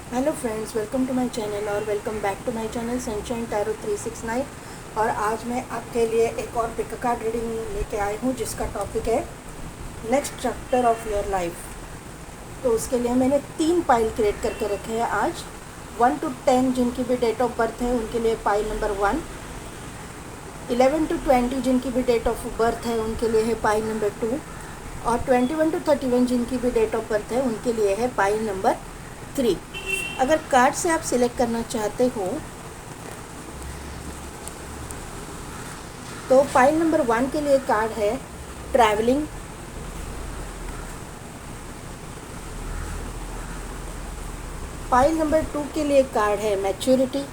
Hello friends, welcome to my channel और welcome back to my channel sunshine tarot 369। और आज मैं आपके लिए एक और पिक कार्ड रीडिंग लेके आई हूँ जिसका टॉपिक है next chapter of your life. तो उसके लिए मैंने 3 पाइल क्रिएट करके रखे हैं आज। 1 to 10 जिनकी भी डेट ऑफ बर्थ है उनके लिए पाइल नंबर 1। 11 to 20 जिनकी भी डेट ऑफ बर्थ है उनके लिए है पाइल नंबर 2। और 21 to 31 जिनकी भी डेट ऑफ बर्थ है उनके लिए है पाइल नंबर 3। अगर कार्ड से आप सिलेक्ट करना चाहते हो तो पाइल नंबर 1 के लिए कार्ड है ट्रैवलिंग। पाइल नंबर 2 के लिए कार्ड है मैच्योरिटी।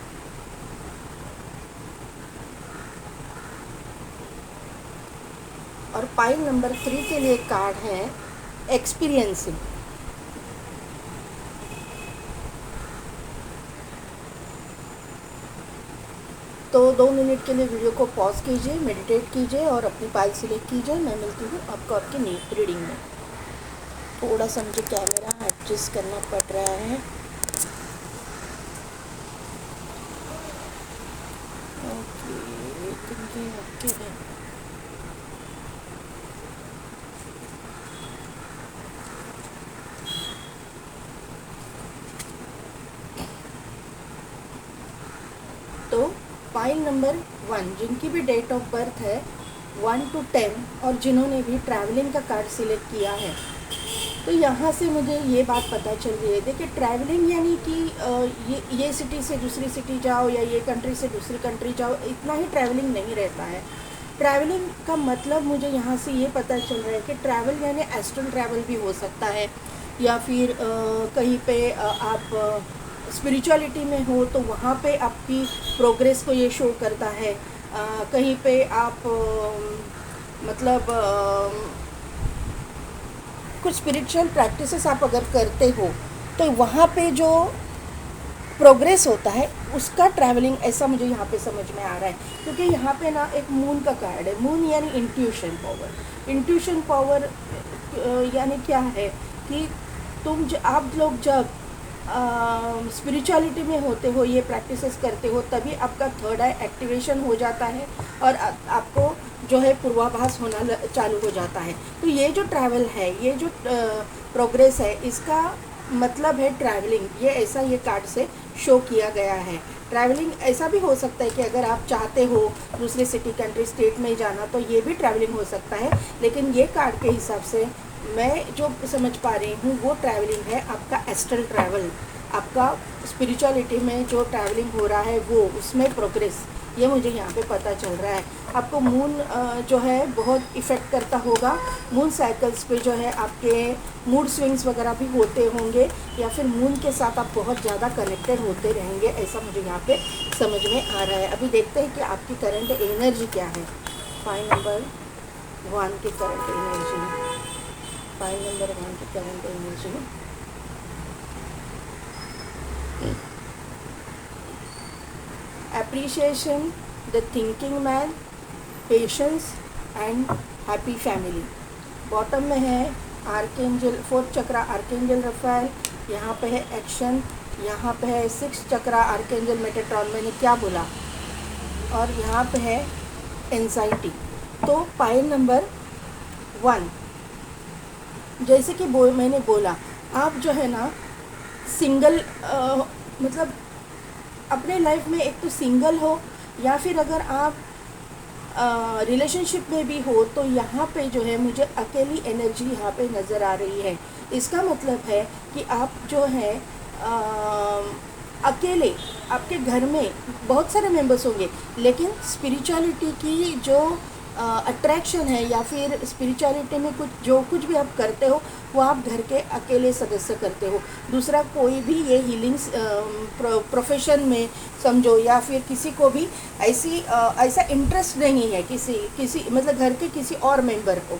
और पाइल नंबर 3 के लिए कार्ड है एक्सपीरियंसिंग। तो 2 मिनट के लिए वीडियो को पॉज कीजिए, मेडिटेट कीजिए और अपनी पाइल सिलेक्ट कीजिए। मैं मिलती हूँ आपको आपकी रीडिंग में। थोड़ा सा मुझे कैमरा एडजस्ट करना पड़ रहा है। ओके है। तो पाइल नंबर 1 जिनकी भी डेट ऑफ बर्थ है 1 to 10 और जिन्होंने भी ट्रैवलिंग का कार्ड सिलेक्ट किया है, तो यहाँ से मुझे ये बात पता चल रही है। देखिए, ट्रैवलिंग यानी कि ये सिटी से दूसरी सिटी जाओ या ये कंट्री से दूसरी कंट्री जाओ, इतना ही ट्रैवलिंग नहीं रहता है। ट्रैवलिंग का मतलब मुझे यहाँ से ये पता चल रहा है कि ट्रैवल यानी एस्ट्रल ट्रैवल भी हो सकता है, या फिर कहीं पे आप स्पिरिचुअलिटी में हो तो वहाँ पे आपकी प्रोग्रेस को ये शो करता है। कहीं पे आप मतलब कुछ स्पिरिचुअल प्रैक्टिसेस आप अगर करते हो तो वहाँ पे जो प्रोग्रेस होता है उसका ट्रैवलिंग, ऐसा मुझे यहाँ पे समझ में आ रहा है। क्योंकि यहाँ पे ना एक मून का कार्ड है। मून यानी इंट्यूशन पावर। इंट्यूशन पावर यानी क्या है कि आप लोग जब स्पिरिचुअलिटी में होते हो, ये प्रैक्टिसेस करते हो, तभी आपका थर्ड आई एक्टिवेशन हो जाता है और आपको जो है पूर्वाभास होना चालू हो जाता है। तो ये जो ट्रैवल है, ये जो प्रोग्रेस है, इसका मतलब है ट्रैवलिंग। ये ऐसा ये कार्ड से शो किया गया है। ट्रैवलिंग ऐसा भी हो सकता है कि अगर आप चाहते हो दूसरे सिटी, कंट्री, स्टेट में जाना, तो ये भी ट्रैवलिंग हो सकता है। लेकिन ये कार्ड के हिसाब से मैं जो समझ पा रही हूँ वो ट्रैवलिंग है आपका एस्ट्रल ट्रैवल। आपका स्पिरिचुअलिटी में जो ट्रैवलिंग हो रहा है वो, उसमें प्रोग्रेस, ये मुझे यहाँ पे पता चल रहा है। आपको मून जो है बहुत इफ़ेक्ट करता होगा। मून साइकिल्स पे जो है आपके मूड स्विंग्स वगैरह भी होते होंगे, या फिर मून के साथ आप बहुत ज़्यादा कनेक्टेड होते रहेंगे, ऐसा मुझे यहाँ पे समझ में आ रहा है। अभी देखते हैं कि आपकी करंट एनर्जी क्या है। पाइल नंबर 1 की करंट एनर्जी। पाइल नंबर 1 की current energy. appreciation, the thinking man, patience and happy family। Bottom में है आर्केंजल, 4th चक्रा आर्केंजल रफाएल। यहाँ पे है एक्शन। यहाँ पे है 6th चक्रा आर्केंजल मेटाट्रॉन। मैंने क्या बोला? और यहाँ पे है एंजाइटी। तो पाइल नंबर 1, जैसे कि मैंने बोला, आप जो है ना सिंगल मतलब अपने लाइफ में एक तो सिंगल हो, या फिर अगर आप रिलेशनशिप में भी हो, तो यहाँ पे जो है मुझे अकेली एनर्जी यहाँ पे नज़र आ रही है। इसका मतलब है कि आप जो है अकेले, आपके घर में बहुत सारे मेंबर्स होंगे, लेकिन स्पिरिचुअलिटी की जो अट्रैक्शन है, या फिर स्पिरिचुअलिटी में कुछ भी आप करते हो, वो आप घर के अकेले सदस्य करते हो। दूसरा कोई भी ये हीलिंग्स प्रोफेशन में समझो, या फिर किसी को भी ऐसा इंटरेस्ट नहीं है किसी मतलब घर के किसी और मेंबर को।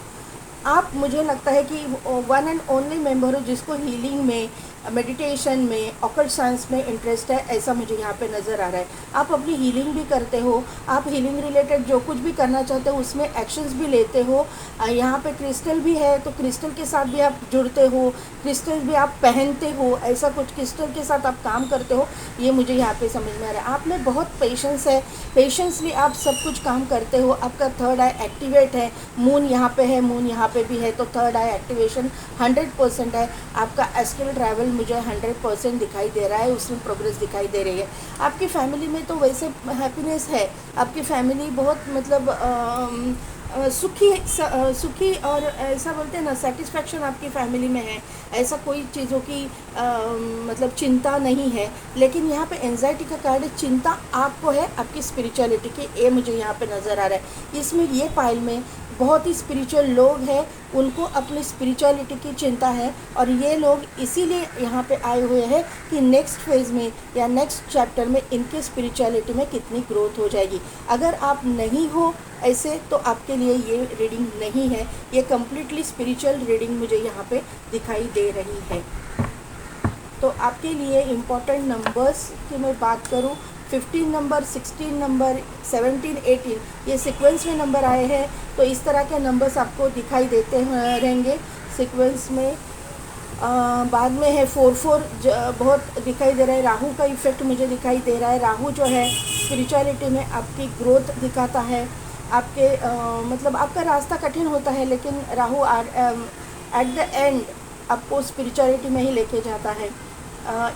आप, मुझे लगता है कि वन एंड ओनली मेंबर हो जिसको हीलिंग में मेडिटेशन में, ऑकल्ट साइंस में इंटरेस्ट है, ऐसा मुझे यहाँ पे नज़र आ रहा है। आप अपनी हीलिंग भी करते हो, आप हीलिंग रिलेटेड जो कुछ भी करना चाहते हो उसमें एक्शंस भी लेते हो। यहाँ पे क्रिस्टल भी है, तो क्रिस्टल के साथ भी आप जुड़ते हो, क्रिस्टल भी आप पहनते हो, ऐसा कुछ क्रिस्टल के साथ आप काम करते हो, ये मुझे यहाँ पे समझ में आ रहा है। आप में बहुत पेशेंस है, पेशेंसली आप सब कुछ काम करते हो। आपका थर्ड आई एक्टिवेट है, मून यहाँ पे है, मून यहाँ पे भी है, तो थर्ड आई एक्टिवेशन 100% है। आपका एस्ट्रल ट्रैवल मुझे 100% दिखाई दे रहा है, उसमें प्रोग्रेस दिखाई दे रही है। आपकी फैमिली में तो वैसे हैप्पीनेस है, आपकी फैमिली बहुत मतलब सुखी और ऐसा बोलते हैं ना, सेटिस्फैक्शन आपकी फैमिली में है, ऐसा कोई चीज़ों की मतलब चिंता नहीं है। लेकिन यहाँ पे एंजाइटी का कार्ड है, चिंता आपको है आपकी स्पिरिचुअलिटी की, ये मुझे यहाँ पे नज़र आ रहा है। इसमें ये पाइल में बहुत ही स्पिरिचुअल लोग हैं, उनको अपनी स्पिरिचुअलिटी की चिंता है, और ये लोग इसीलिए यहाँ पे आए हुए हैं कि नेक्स्ट फेज़ में या नेक्स्ट चैप्टर में इनके स्पिरिचुअलिटी में कितनी ग्रोथ हो जाएगी। अगर आप नहीं हो ऐसे तो आपके लिए ये रीडिंग नहीं है, ये कम्प्लीटली स्पिरिचुअल रीडिंग मुझे यहाँ पे दिखाई दे रही है। तो आपके लिए इम्पोर्टेंट नंबर्स की मैं बात करूँ, 15 नंबर, 16 नंबर, 17, 18 ये सीक्वेंस में नंबर आए हैं, तो इस तरह के नंबर्स आपको दिखाई देते रहेंगे सीक्वेंस में। बाद में है 4 बहुत दिखाई दे रहा है। राहु का इफ़ेक्ट मुझे दिखाई दे रहा है। राहु जो है स्पिरिचुअलिटी में आपकी ग्रोथ दिखाता है, आपके मतलब आपका रास्ता कठिन होता है, लेकिन राहु एट द एंड आपको स्पिरिचुअलिटी में ही लेके जाता है।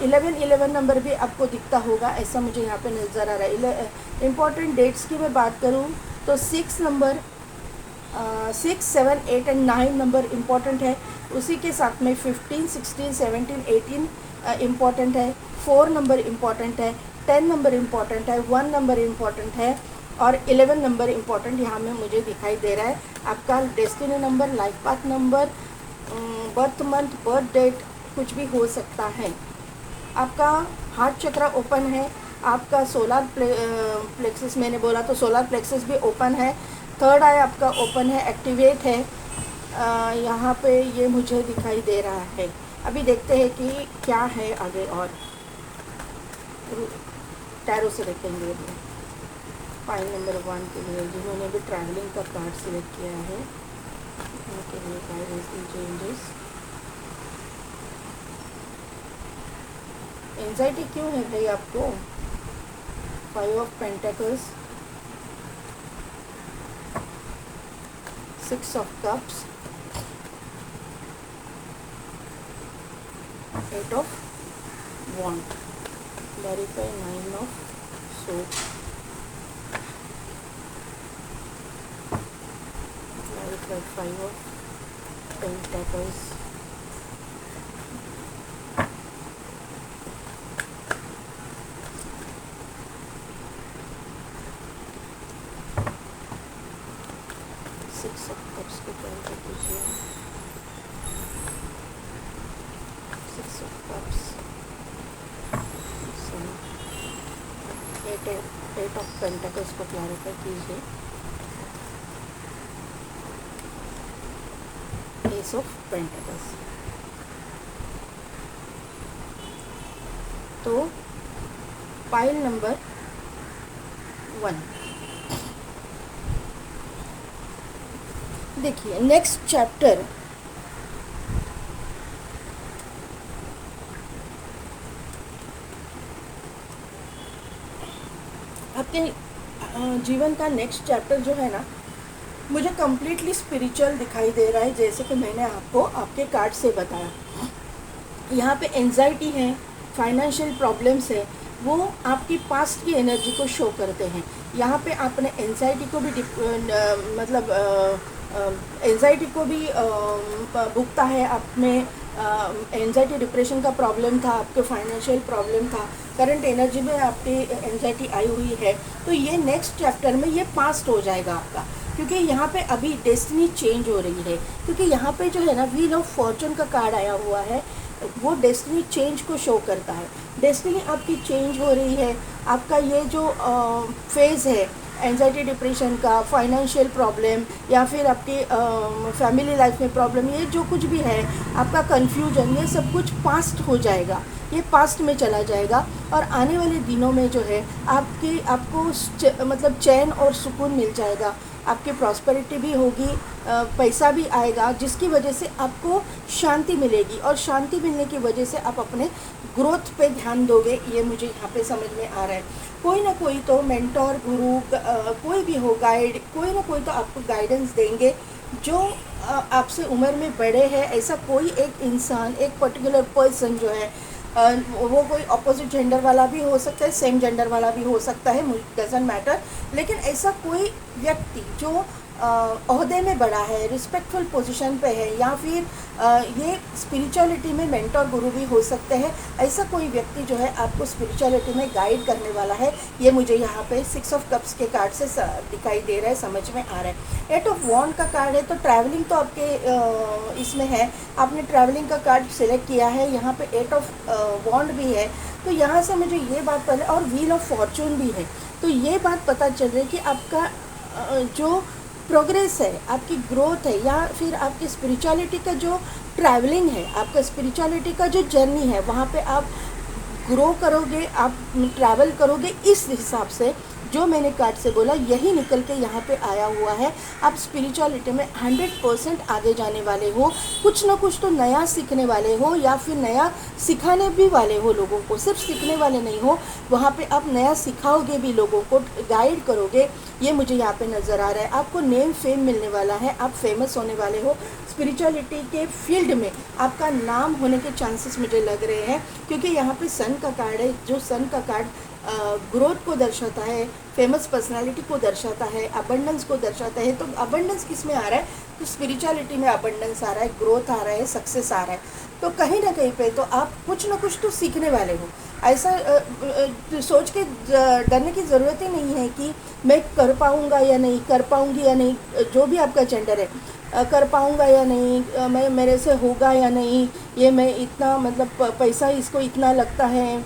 11 नंबर भी आपको दिखता होगा, ऐसा मुझे यहाँ पे नज़र आ रहा है। इम्पॉर्टेंट डेट्स की मैं बात करूँ तो 6 नंबर, 6, 7, 8 एंड 9 नंबर इम्पॉर्टेंट है। उसी के साथ में 15, 16, 17, 18 इम्पॉर्टेंट है। 4 नंबर इम्पॉर्टेंट है, 10 नंबर इम्पॉर्टेंट है, 1 नंबर इम्पॉर्टेंट है, और 11 नंबर इम्पॉर्टेंट यहाँ में मुझे दिखाई दे रहा है। आपका destiny number, life path number, birth month, birth date कुछ भी हो सकता है। आपका हार्ट चक्र ओपन है, आपका सोलर प्लेक्सस मैंने बोला तो सोलर प्लेक्सस भी ओपन है। थर्ड आई आपका ओपन है, एक्टिवेट है। यहाँ पे ये मुझे दिखाई दे रहा है। अभी देखते हैं कि क्या है आगे, और टैरो से देखेंगे अभी फाइल नंबर 1 के लिए, जिन्होंने भी ट्रैवलिंग का कार्ड सिलेक्ट किया है उनके लिए गाइडेंस चेंजेस। एंजाइटी क्यों है भाई आपको? 5 of pentacles, 6 of cups, 8 of wand, verify 9 of सोप, verify 5 of pentacles, 6 of cups को कैंसिल कीजिए, 6 ऑफ कप्स, 8 ऑफ पेंटिकल्स को क्लैरिफाई कीजिए, एस ऑफ पेंटिकल्स। तो पाइल नंबर 1 देखिए, नेक्स्ट चैप्टर आपके जीवन का नेक्स्ट चैप्टर जो है ना, मुझे कम्प्लीटली स्पिरिचुअल दिखाई दे रहा है, जैसे कि मैंने आपको आपके कार्ड से बताया। यहाँ पे एंजाइटी है, फाइनेंशियल प्रॉब्लम्स है, वो आपकी पास्ट की एनर्जी को शो करते हैं। यहाँ पे आपने एंजाइटी को भी मतलब एंजाइटी को भी भुगता है। आप में एंजाइटी डिप्रेशन का प्रॉब्लम था, आपके फाइनेंशियल प्रॉब्लम था, करंट एनर्जी में आपकी एंजाइटी आई हुई है। तो ये नेक्स्ट चैप्टर में ये पास्ट हो जाएगा आपका, क्योंकि यहाँ पे अभी डेस्टिनी चेंज हो रही है। क्योंकि यहाँ पे जो है ना, व्हील ऑफ फॉर्चून का कार्ड आया हुआ है, वो डेस्टिनी चेंज को शो करता है। डेस्टिनी आपकी चेंज हो रही है। आपका ये जो फेज़ है, एंजाइटी डिप्रेशन का, फाइनेंशियल प्रॉब्लम, या फिर आपके फैमिली लाइफ में प्रॉब्लम, ये जो कुछ भी है, आपका कन्फ्यूजन, ये सब कुछ पास्ट हो जाएगा, ये पास्ट में चला जाएगा। और आने वाले दिनों में जो है आपको मतलब चैन और सुकून मिल जाएगा, आपकी प्रॉस्पेरिटी भी होगी, पैसा भी आएगा, जिसकी वजह से आपको शांति मिलेगी, और शांति मिलने की वजह से आप अपने ग्रोथ पे ध्यान दोगे। ये मुझे यहाँ पे समझ में आ रहा है। कोई ना कोई तो मेंटोर, गुरु, कोई भी हो, गाइड, कोई ना कोई तो आपको गाइडेंस देंगे, जो आपसे उम्र में बड़े हैं। ऐसा कोई एक इंसान, एक पर्टिकुलर पर्सन जो है, वो कोई अपोजिट जेंडर वाला भी हो सकता है, सेम जेंडर वाला भी हो सकता है, डजेंट मैटर, लेकिन ऐसा कोई व्यक्ति जो ओहदे में बड़ा है, रिस्पेक्टफुल पोजीशन पे है, या फिर ये स्पिरिचुअलिटी में मेंटोर गुरु भी हो सकते हैं, ऐसा कोई व्यक्ति जो है आपको स्पिरिचुअलिटी में गाइड करने वाला है। ये मुझे यहाँ पे 6 ऑफ कप्स के कार्ड से दिखाई दे रहा है, समझ में आ रहा है। 8 ऑफ वॉन्ड का कार्ड है, तो ट्रैवलिंग तो आपके इसमें है, आपने ट्रैवलिंग का कार्ड सिलेक्ट किया है। यहाँ पे 8 ऑफ वॉन्ड भी है, तो यहाँ से मुझे ये बात पहले, और व्हील ऑफ फॉर्चून भी है, तो ये बात पता चल रही है कि आपका जो प्रोग्रेस है, आपकी ग्रोथ है, या फिर आपकी स्पिरिचुअलिटी का जो ट्रैवलिंग है, आपका स्पिरिचुअलिटी का जो जर्नी है, वहाँ पे आप ग्रो करोगे, आप ट्रैवल करोगे। इस हिसाब से जो मैंने कार्ड से बोला, यही निकल के यहाँ पे आया हुआ है। आप स्पिरिचुअलिटी में 100% आगे जाने वाले हो, कुछ ना कुछ तो नया सीखने वाले हो, या फिर नया सिखाने भी वाले हो लोगों को। सिर्फ सीखने वाले नहीं हो, वहाँ पे आप नया सिखाओगे भी, लोगों को गाइड करोगे। ये मुझे यहाँ पे नज़र आ रहा है। आपको नेम फेम मिलने वाला है, आप फेमस होने वाले हो। स्पिरिचुअलिटी के फील्ड में आपका नाम होने के चांसेस मुझे लग रहे हैं, क्योंकि यहाँ पे सन का कार्ड है, जो सन का कार्ड ग्रोथ को दर्शाता है, फेमस पर्सनालिटी को दर्शाता है, अबंडेंस को दर्शाता है। तो अबंडेंस किस में आ रहा है? तो स्पिरिचुअलिटी में अबंडेंस आ रहा है, ग्रोथ आ रहा है, सक्सेस आ रहा है। तो कहीं ना कहीं पे तो आप कुछ ना कुछ तो सीखने वाले हो। ऐसा सोच के डरने की ज़रूरत ही नहीं है कि मैं कर पाऊँगा या नहीं, कर पाऊँगी या नहीं, जो भी आपका जेंडर है, कर पाऊँगा या नहीं, मैं मेरे से होगा या नहीं, ये मैं इतना मतलब पैसा इसको इतना लगता है,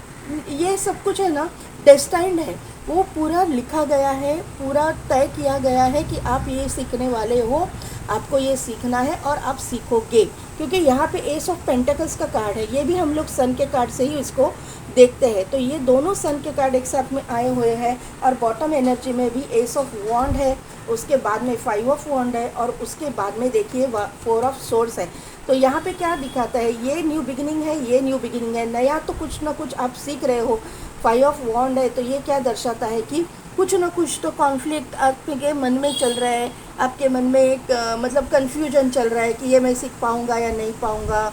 ये सब कुछ है ना, डेस्टाइंड है, वो पूरा लिखा गया है, पूरा तय किया गया है कि आप ये सीखने वाले हो, आपको ये सीखना है और आप सीखोगे। क्योंकि यहाँ पे एस ऑफ पेंटिकल्स का कार्ड है, ये भी हम लोग सन के कार्ड से ही इसको देखते हैं। तो ये दोनों सन के कार्ड एक साथ में आए हुए हैं, और बॉटम एनर्जी में भी एस ऑफ वॉन्ड है, उसके बाद में 5 ऑफ वॉन्ड है, और उसके बाद में देखिए 4 ऑफ सोर्स है। तो यहाँ पे क्या दिखाता है? ये न्यू बिगिनिंग है, ये न्यू बिगिनिंग है, नया तो कुछ ना कुछ आप सीख रहे हो। 5 ऑफ वॉन्ड है, तो ये क्या दर्शाता है कि कुछ ना कुछ तो कॉन्फ्लिक्ट आपके मन में चल रहा है, आपके मन में एक मतलब कन्फ्यूजन चल रहा है कि ये मैं सीख पाऊँगा या नहीं पाऊँगा,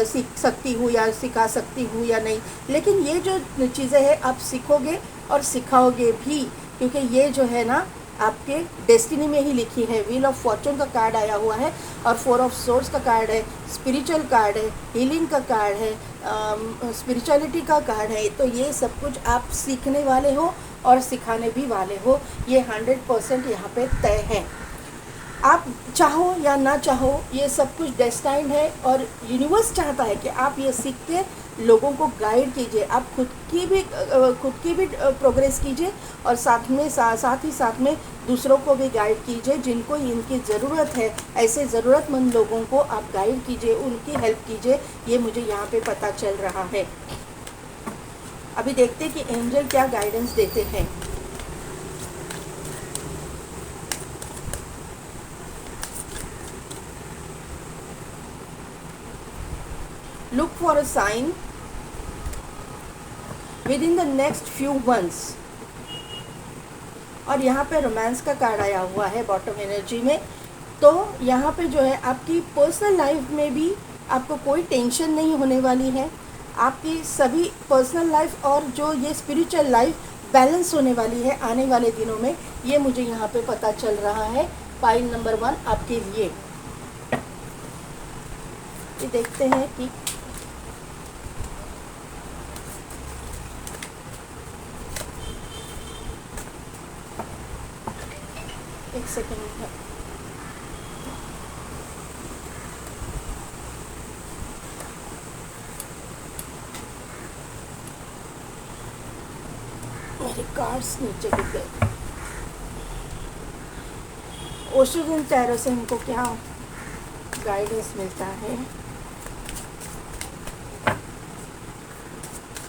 सीख सकती हूँ या सिखा सकती हूँ या नहीं। लेकिन ये जो चीज़ें हैं आप सीखोगे और सिखाओगे भी, क्योंकि ये जो है ना आपके डेस्टिनी में ही लिखी है। व्हील ऑफ फॉर्चून का कार्ड आया हुआ है, और 4 ऑफ सोर्स का कार्ड है, स्पिरिचुअल कार्ड है, हीलिंग का कार्ड है, स्पिरिचुअलिटी का कार्ड है। तो ये सब कुछ आप सीखने वाले हो और सिखाने भी वाले हो, ये 100% यहाँ पे तय है। आप चाहो या ना चाहो, ये सब कुछ डेस्टाइंड है, और यूनिवर्स चाहता है कि आप ये सीख के लोगों को गाइड कीजिए, आप खुद की भी प्रोग्रेस कीजिए, और साथ ही साथ में दूसरों को भी गाइड कीजिए, जिनको इनकी ज़रूरत है। ऐसे ज़रूरतमंद लोगों को आप गाइड कीजिए, उनकी हेल्प कीजिए। ये मुझे यहाँ पे पता चल रहा है। अभी देखते हैं कि एंजल क्या गाइडेंस देते हैं। Look for a sign within the next few months। और यहाँ पे रोमांस का कार्ड आया हुआ है बॉटम एनर्जी में। तो यहाँ पे जो है आपकी पर्सनल लाइफ में भी आपको कोई टेंशन नहीं होने वाली है। आपकी सभी पर्सनल लाइफ और जो ये स्पिरिचुअल लाइफ बैलेंस होने वाली है आने वाले दिनों में, ये मुझे यहाँ पे पता चल रहा है। पाइल नंबर 1 आपके लिए। ये देखते हैं कि एक सेकेंड, मेरे कार्ड्स नीचे गिर गए। ओस्ट्रोजन टैरो से हमको क्या गाइडेंस मिलता है,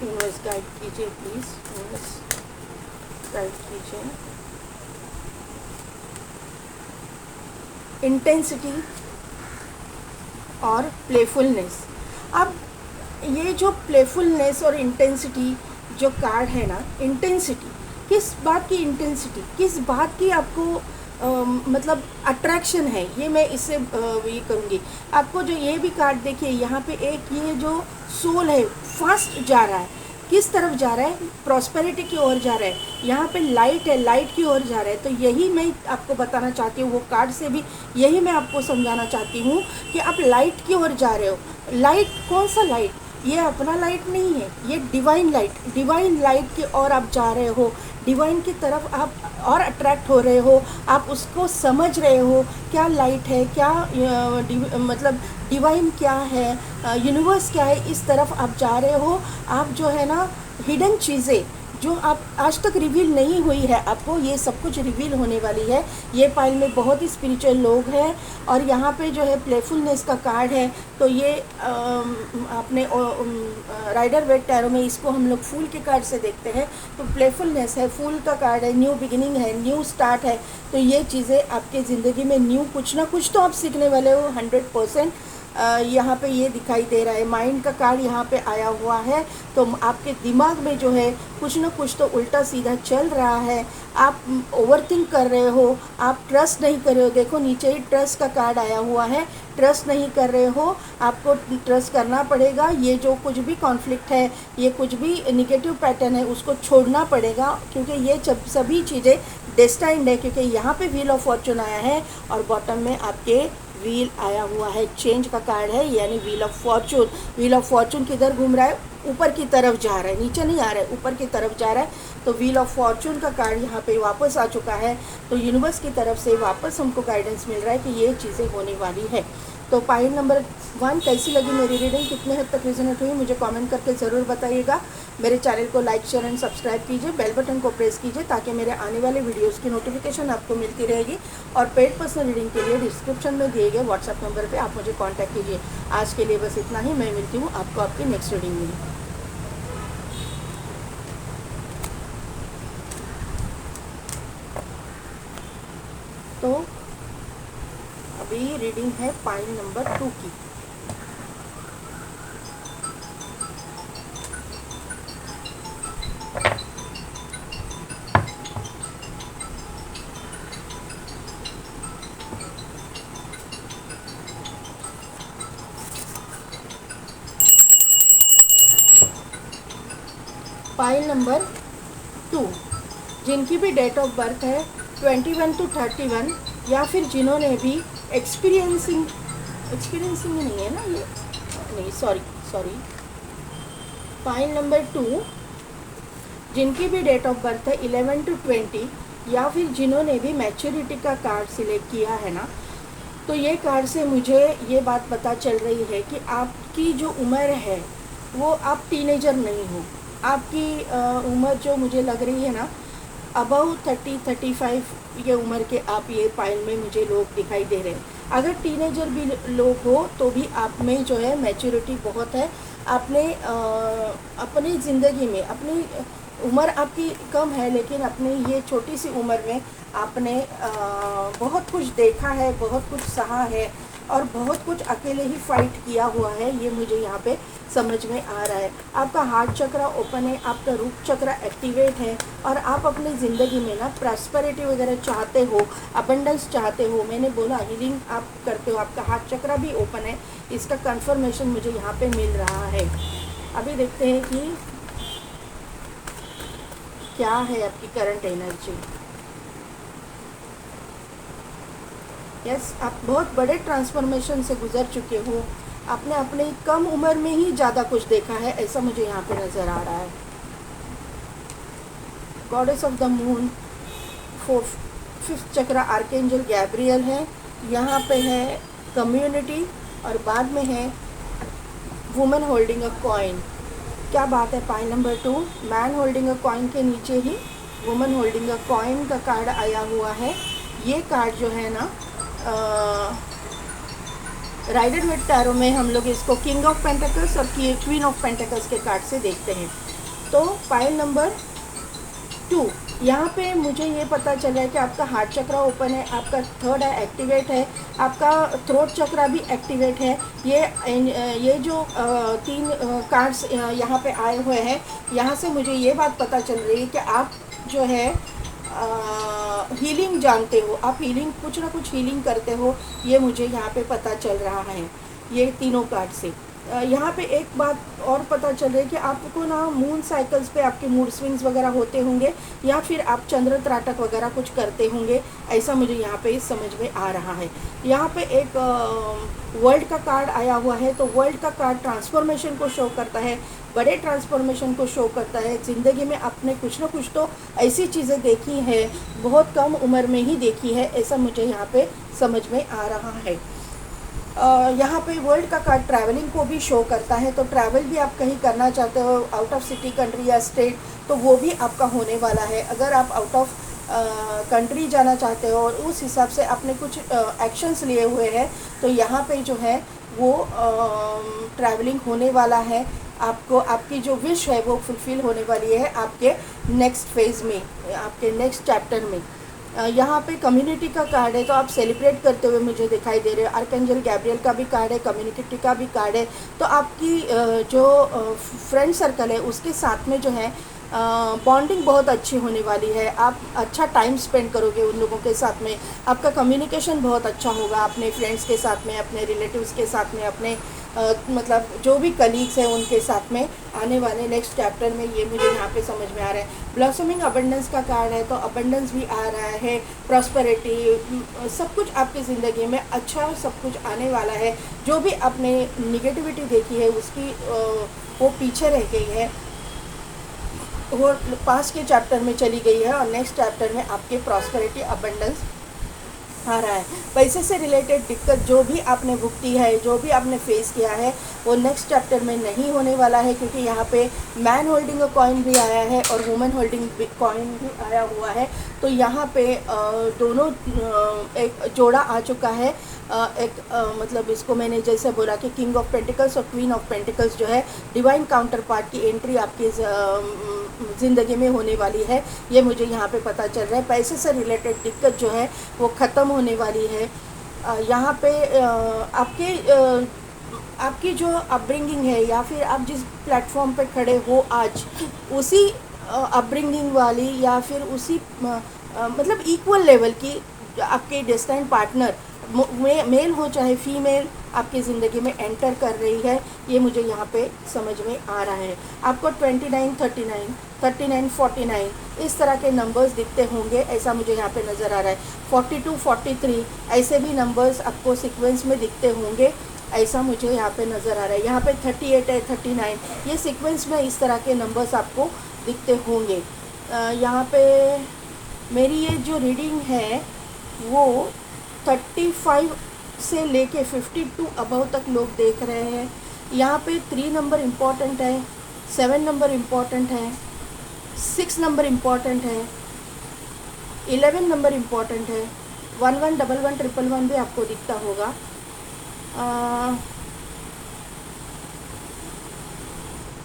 यूनिवर्स गाइड कीजिए प्लीज़, यूनिवर्स गाइड कीजिए। इंटेंसिटी और प्लेफुलनेस। अब ये जो प्लेफुलनेस और इंटेंसिटी जो कार्ड है ना, इंटेंसिटी किस बात की, इंटेंसिटी किस बात की आपको मतलब अट्रैक्शन है, ये मैं इससे ये करूँगी आपको। जो ये भी कार्ड देखिए यहाँ पे एक ये जो सोल है फास्ट जा रहा है, किस तरफ जा रहा है, प्रॉस्पेरिटी की ओर जा रहा है। यहाँ पे लाइट है, लाइट की ओर जा रहा है। तो यही मैं आपको बताना चाहती हूँ, वो कार्ड से भी यही मैं आपको समझाना चाहती हूँ कि आप लाइट की ओर जा रहे हो। लाइट कौन सा लाइट, ये अपना लाइट नहीं है, ये डिवाइन लाइट, डिवाइन लाइट की ओर आप जा रहे हो, डिवाइन की तरफ आप और अट्रैक्ट हो रहे हो, आप उसको समझ रहे हो क्या लाइट है, क्या मतलब डिवाइन क्या है, यूनिवर्स क्या है, इस तरफ आप जा रहे हो। आप जो है ना हिडन चीज़ें जो आप आज तक रिवील नहीं हुई है आपको, ये सब कुछ रिवील होने वाली है। ये पाइल में बहुत ही स्पिरिचुअल लोग हैं और यहाँ पे जो है प्लेफुलनेस का कार्ड है। तो ये अपने राइडर वेट टैरो में इसको हम लोग फूल के कार्ड से देखते हैं। तो प्लेफुलनेस है, फूल का कार्ड है, न्यू बिगिनिंग है, न्यू स्टार्ट है। तो ये चीज़ें आपके ज़िंदगी में न्यू कुछ ना कुछ तो आप सीखने वाले हो 100%। यहाँ पे ये दिखाई दे रहा है, माइंड का कार्ड यहाँ पे आया हुआ है। तो आपके दिमाग में जो है कुछ ना कुछ तो उल्टा सीधा चल रहा है, आप ओवरथिंक कर रहे हो, आप ट्रस्ट नहीं कर रहे हो। देखो नीचे ही ट्रस्ट का कार्ड आया हुआ है, ट्रस्ट नहीं कर रहे हो, आपको ट्रस्ट करना पड़ेगा। ये जो कुछ भी कॉन्फ्लिक्ट है, ये कुछ भी निगेटिव पैटर्न है, उसको छोड़ना पड़ेगा, क्योंकि ये सभी चीज़ें डेस्टाइंड है। क्योंकि यहाँ पे व्हील ऑफ फॉर्चून आया है और बॉटम में आपके व्हील आया हुआ है, चेंज का कार्ड है, यानी wheel of Fortune. Wheel of Fortune किधर घूम रहा है, ऊपर की तरफ जा रहा है, नीचे नहीं आ रहा है, ऊपर की तरफ जा रहा है। तो व्हील ऑफ फॉर्चून का कार्ड यहाँ पे वापस आ चुका है। तो यूनिवर्स की तरफ से वापस हमको गाइडेंस मिल रहा है कि ये चीज़ें होने वाली है। तो पाइल नंबर 1 कैसी लगी मेरी रीडिंग, कितने हद तक रिजोनेट हुई, मुझे कमेंट करके ज़रूर बताइएगा। मेरे चैनल को लाइक शेयर एंड सब्सक्राइब कीजिए, बेल बटन को प्रेस कीजिए ताकि मेरे आने वाले वीडियोस की नोटिफिकेशन आपको मिलती रहेगी। और पेड पर्सनल रीडिंग के लिए डिस्क्रिप्शन में दिए गए व्हाट्सएप नंबर पर आप मुझे कॉन्टैक्ट कीजिए। आज के लिए बस इतना ही, मैं मिलती हूँ आपको आपकी नेक्स्ट रीडिंग में। तो अभी रीडिंग है पाइल नंबर 2 की। पाइल नंबर 2, जिनकी भी डेट ऑफ बर्थ है 21 to 31, या फिर जिन्होंने भी एक्सपीरियंसिंग नहीं है ना ये, नहीं सॉरी पाइल नंबर 2, जिनकी भी डेट ऑफ बर्थ है 11 to 20, या फिर जिन्होंने भी मैच्योरिटी का कार्ड सिलेक्ट किया है ना। तो ये कार्ड से मुझे ये बात पता चल रही है कि आपकी जो उम्र है वो आप टीनेजर नहीं हो। आपकी उम्र जो मुझे लग रही है ना, अबव 30-35 ये उम्र के आप ये पाइल में मुझे लोग दिखाई दे रहे हैं। अगर टीनेजर भी लोग हो तो भी आप में जो है मैच्योरिटी बहुत है। आपने अपनी ज़िंदगी में, अपनी उम्र आपकी कम है लेकिन अपनी ये छोटी सी उम्र में आपने बहुत कुछ देखा है, बहुत कुछ सहा है और बहुत कुछ अकेले ही फाइट किया हुआ है, ये मुझे यहाँ पे समझ में आ रहा है। आपका हार्ट चक्र ओपन है, आपका रूट चक्र एक्टिवेट है और आप अपनी ज़िंदगी में ना प्रॉस्पेरिटी वगैरह चाहते हो, अबंडेंस चाहते हो। मैंने बोला हीलिंग आप करते हो, आपका हार्ट चक्र भी ओपन है, इसका कंफर्मेशन मुझे यहाँ पे मिल रहा है। अभी देखते हैं कि क्या है आपकी करंट एनर्जी। यस, आप बहुत बड़े ट्रांसफॉर्मेशन से गुजर चुके हो। आपने अपने कम उम्र में ही ज़्यादा कुछ देखा है, ऐसा मुझे यहाँ पे नज़र आ रहा है। Goddess of the moon, 5th चक्र आर्कएंजल गैब्रियल है, यहाँ पे है कम्युनिटी और बाद में है वुमेन होल्डिंग अ कॉइन। क्या बात है। Pile number 2, man holding a coin के नीचे ही वुमेन होल्डिंग अ कॉइन का कार्ड आया हुआ है। ये कार्ड जो है ना, राइडर विद टैरो में हम लोग इसको किंग ऑफ पेंटिकल्स और क्वीन ऑफ पेंटिकल्स के कार्ड से देखते हैं। तो पाइल नंबर 2, यहाँ पे मुझे ये पता चला है कि आपका हार्ट चक्रा ओपन है, आपका थर्ड आई एक्टिवेट है, आपका थ्रोट चक्रा भी एक्टिवेट है। ये जो 3 कार्ड्स यहाँ पे आए हुए हैं, यहाँ से मुझे ये बात पता चल रही है कि आप जो है हीलिंग जानते हो, आप हीलिंग कुछ ना कुछ हीलिंग करते हो, ये मुझे यहाँ पे पता चल रहा है ये तीनों कार्ड से। यहाँ पे एक बात और पता चल रही है कि आपको ना मून साइकिल्स पे आपके मूड स्विंग्स वगैरह होते होंगे, या फिर आप चंद्र त्राटक वगैरह कुछ करते होंगे, ऐसा मुझे यहाँ पे समझ में आ रहा है। यहाँ पे एक वर्ल्ड का कार्ड आया हुआ है, तो वर्ल्ड का कार्ड ट्रांसफॉर्मेशन को शो करता है, बड़े ट्रांसफॉर्मेशन को शो करता है। ज़िंदगी में आपने कुछ ना कुछ तो ऐसी चीज़ें देखी है, बहुत कम उम्र में ही देखी है, ऐसा मुझे यहाँ पे समझ में आ रहा है। यहाँ पे वर्ल्ड का कार्ड ट्रैवलिंग को भी शो करता है, तो ट्रैवल भी आप कहीं करना चाहते हो आउट ऑफ सिटी, कंट्री या स्टेट, तो वो भी आपका होने वाला है। अगर आप आउट ऑफ कंट्री जाना चाहते हो और उस हिसाब से आपने कुछ एक्शंस लिए हुए हैं, तो यहाँ पे जो है वो ट्रैवलिंग होने वाला है। आपको आपकी जो विश है वो फुलफ़िल होने वाली है आपके नेक्स्ट फेज़ में, आपके नेक्स्ट चैप्टर में। यहाँ पे कम्युनिटी का कार्ड है, तो आप सेलिब्रेट करते हुए मुझे दिखाई दे रहे हो। आर्कएंजल गैब्रियल का भी कार्ड है, कम्युनिटी का भी कार्ड है। तो आपकी जो फ्रेंड सर्कल है उसके साथ में जो है बॉन्डिंग बहुत अच्छी होने वाली है। आप अच्छा टाइम स्पेंड करोगे उन लोगों के साथ में, आपका कम्युनिकेशन बहुत अच्छा होगा अपने फ्रेंड्स के साथ में, अपने रिलेटिव्स के साथ में, अपने मतलब जो भी कलीग्स हैं उनके साथ में आने वाले नेक्स्ट चैप्टर में, ये मुझे यहाँ पे समझ में आ रहा है। ब्लॉसमिंग अबंडेंस का कार्ड है, तो अबंडेंस भी आ रहा है, प्रॉस्पेरिटी, सब कुछ आपकी ज़िंदगी में अच्छा सब कुछ आने वाला है। जो भी आपने निगेटिविटी देखी है उसकी वो पीछे रह गई है, वो पास्ट के चैप्टर में चली गई है, और नेक्स्ट चैप्टर में आपके प्रॉस्पेरिटी अबंडेंस आ रहा है। पैसे से रिलेटेड दिक्कत जो भी आपने भुगती है, जो भी आपने फेस किया है, वो नेक्स्ट चैप्टर में नहीं होने वाला है, क्योंकि यहाँ पे मैन होल्डिंग अ कॉइन भी आया है और वुमेन होल्डिंग कॉइन भी आया हुआ है। तो यहाँ पे दोनों एक जोड़ा आ चुका है। मतलब इसको मैंने जैसे बोला कि किंग ऑफ पेंटिकल्स और क्वीन ऑफ पेंटिकल्स जो है डिवाइन काउंटर पार्ट की एंट्री आपकी ज़िंदगी में होने वाली है, ये मुझे यहाँ पे पता चल रहा है। पैसे से रिलेटेड दिक्कत जो है वो ख़त्म होने वाली है। यहाँ पे आपकी जो अपब्रिंगिंग है, या फिर आप जिस प्लेटफॉर्म पे खड़े हो आज, उसी अपब्रिंगिंग वाली या फिर उसी मतलब इक्वल लेवल की आपके डेस्टाइन पार्टनर, मेल हो चाहे फीमेल, आपकी ज़िंदगी में एंटर कर रही है, ये मुझे यहाँ पे समझ में आ रहा है। आपको 29, 39, 39, 49 इस तरह के नंबर्स दिखते होंगे, ऐसा मुझे यहाँ पे नज़र आ रहा है। 42, 43 ऐसे भी नंबर्स आपको सीक्वेंस में दिखते होंगे, ऐसा मुझे यहाँ पे नज़र आ रहा है। यहाँ पे 38 है, 39, ये सीक्वेंस में इस तरह के नंबर्स आपको दिखते होंगे। यहाँ पे मेरी ये जो रीडिंग है वो 35 से लेके 52 अबव तक लोग देख रहे हैं। यहाँ पे 3 नंबर इम्पॉर्टेंट है, 7 नंबर इम्पॉर्टेंट है, 6 नंबर इम्पॉर्टेंट है, 11 नंबर इम्पॉर्टेंट है, 11, 11, 111 भी आपको दिखता होगा।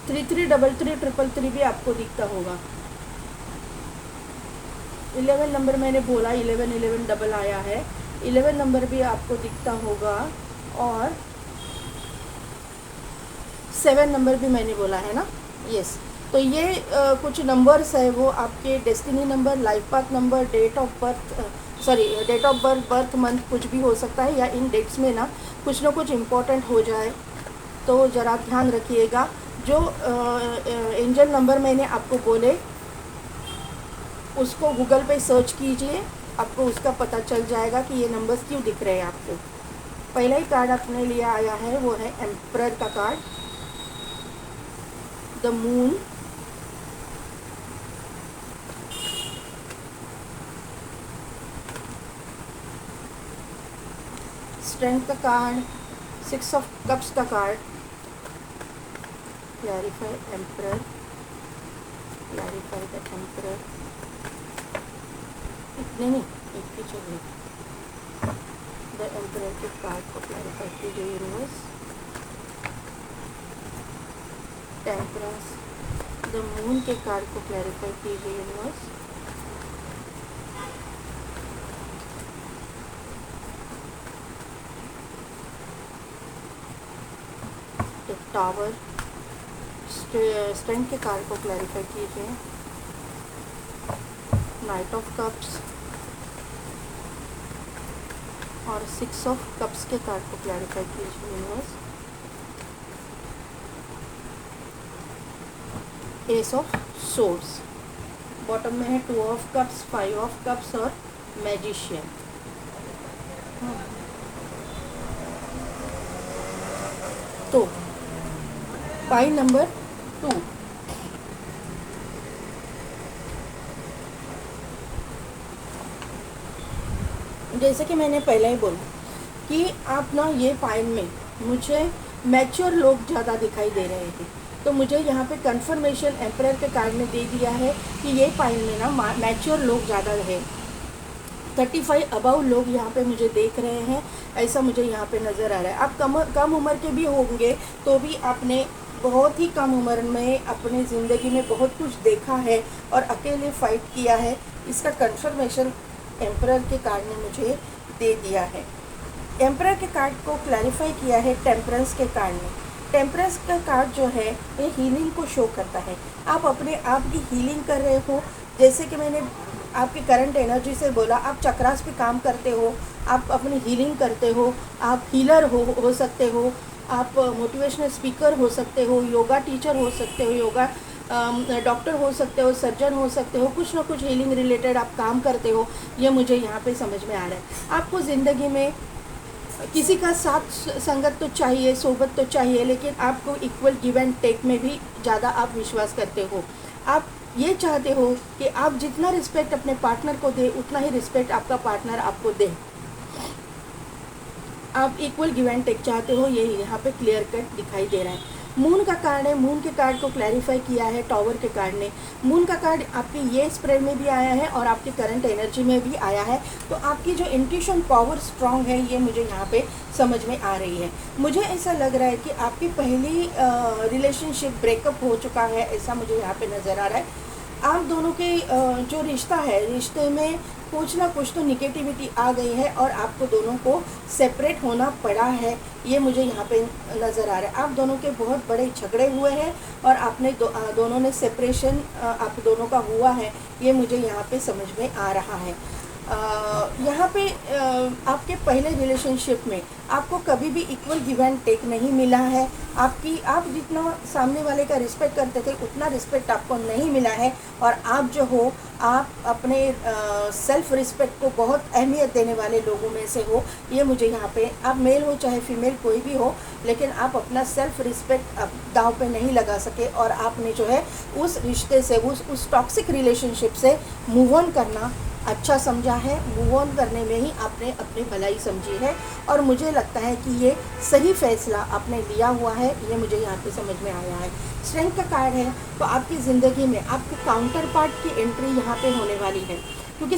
33, 33, 333 भी आपको दिखता होगा। 11 नंबर मैंने बोला, 11, 11 डबल आया है, 11 नंबर भी आपको दिखता होगा, और 7 नंबर भी मैंने बोला है ना, यस। तो ये कुछ नंबर्स है, वो आपके destiny number, life path number, date of birth, birth month कुछ भी हो सकता है, या इन डेट्स में ना कुछ इम्पोर्टेंट हो जाए, तो ज़रा ध्यान रखिएगा। जो एंजल नंबर मैंने आपको बोले उसको गूगल पे सर्च कीजिए, आपको उसका पता चल जाएगा कि ये नंबर्स क्यों दिख रहे हैं आपको। पहला ही कार्ड अपने लिए आया है वो है एम्परर का कार्ड, द मून, स्ट्रेंथ का कार्ड, 6 ऑफ कप्स का card, clarify emperor, clarify the emperor, इतने नहीं, एक ही चाहिए। द एम्परर के कार्ड को क्लैरिफाई कीजिए यूनिवर्स। टेम्परेंस, द मून के कार्ड को क्लैरिफाई कीजिए यूनिवर्स। द टावर, स्ट्रेंथ के कार्ड को क्लैरिफाई कीजिए। नाइट ऑफ कप्स और 6 ऑफ कप्स के कार्ड को क्लैरिफाई कीजिए universe. S of swords, bottom में है 2 ऑफ कप्स, 5 ऑफ कप्स और मैजिशियन। तो पाई नंबर 2, जैसे कि मैंने पहले ही बोला कि आप ना ये पाइन में मुझे मैच्योर लोग ज़्यादा दिखाई दे रहे हैं, तो मुझे यहाँ पे कंफर्मेशन एम्परर के कार्ड ने दे दिया है कि ये पाइन में ना मैच्योर लोग ज़्यादा है। 35 अबव लोग यहाँ पे मुझे देख रहे हैं, ऐसा मुझे यहाँ पे नज़र आ रहा है। आप कम उम्र के भी होंगे तो भी आपने बहुत ही कम उम्र में अपने ज़िंदगी में बहुत कुछ देखा है और अकेले फाइट किया है, इसका कंफर्मेशन एम्परर के कार्ड ने मुझे दे दिया है। एम्परर के कार्ड को क्लैरिफाई किया है टेम्परेंस के कार्ड ने। टेम्परेंस का कार्ड जो है ये हीलिंग को शो करता है। आप अपने आप की हीलिंग कर रहे हो, जैसे कि मैंने आपकी करंट एनर्जी से बोला, आप चक्रास पे काम करते हो, आप अपनी हीलिंग करते हो, आप हीलर हो सकते हो, आप मोटिवेशनल स्पीकर हो सकते हो, योगा टीचर हो सकते हो, योगा डॉक्टर हो सकते हो, सर्जन हो सकते हो, कुछ ना कुछ हीलिंग रिलेटेड आप काम करते हो, ये मुझे यहाँ पे समझ में आ रहा है। आपको ज़िंदगी में किसी का साथ संगत तो चाहिए, सोबत तो चाहिए, लेकिन आपको इक्वल गिव एंड टेक में भी ज़्यादा आप विश्वास करते हो। आप ये चाहते हो कि आप जितना रिस्पेक्ट अपने पार्टनर को दे उतना ही रिस्पेक्ट आपका पार्टनर आपको दे। आप इक्वल गिव एंड टेक चाहते हो, ये यहाँ पे क्लियर कट दिखाई दे रहा है। मून का कार्ड है, मून के कार्ड को क्लैरिफाई किया है टावर के कार्ड ने। मून का कार्ड आपके ये स्प्रेड में भी आया है और आपके करंट एनर्जी में भी आया है, तो आपकी जो इंट्यूशन पावर स्ट्रांग है ये मुझे यहाँ पे समझ में आ रही है। मुझे ऐसा लग रहा है कि आपकी पहली रिलेशनशिप ब्रेकअप हो चुका है, ऐसा मुझे यहाँ पे नज़र आ रहा है। आप दोनों के जो रिश्ता है, रिश्ते में कुछ ना कुछ तो निगेटिविटी आ गई है और आपको दोनों को सेपरेट होना पड़ा है, ये मुझे यहाँ पे नज़र आ रहा है। आप दोनों के बहुत बड़े झगड़े हुए हैं और आपने दोनों ने सेपरेशन आप दोनों का हुआ है, ये मुझे यहाँ पे समझ में आ रहा है। यहाँ पे आपके पहले रिलेशनशिप में आपको कभी भी इक्वल गिव एंड टेक नहीं मिला है। आप जितना सामने वाले का रिस्पेक्ट करते थे उतना रिस्पेक्ट आपको नहीं मिला है, और आप जो हो आप अपने सेल्फ रिस्पेक्ट को बहुत अहमियत देने वाले लोगों में से हो। ये मुझे यहाँ पे, आप मेल हो चाहे फीमेल कोई भी हो, लेकिन आप अपना सेल्फ रिस्पेक्ट दांव पे नहीं लगा सके और आपने जो है उस रिश्ते से, उस टॉक्सिक रिलेशनशिप से मूव ऑन करना अच्छा समझा है। मूव ऑन करने में ही आपने अपनी भलाई समझी है और मुझे लगता है कि ये सही फैसला आपने लिया हुआ है, ये मुझे यहाँ पे समझ में आया है। स्ट्रेंथ का कार्ड है, तो आपकी ज़िंदगी में आपके काउंटर पार्ट की एंट्री यहाँ पे होने वाली है, क्योंकि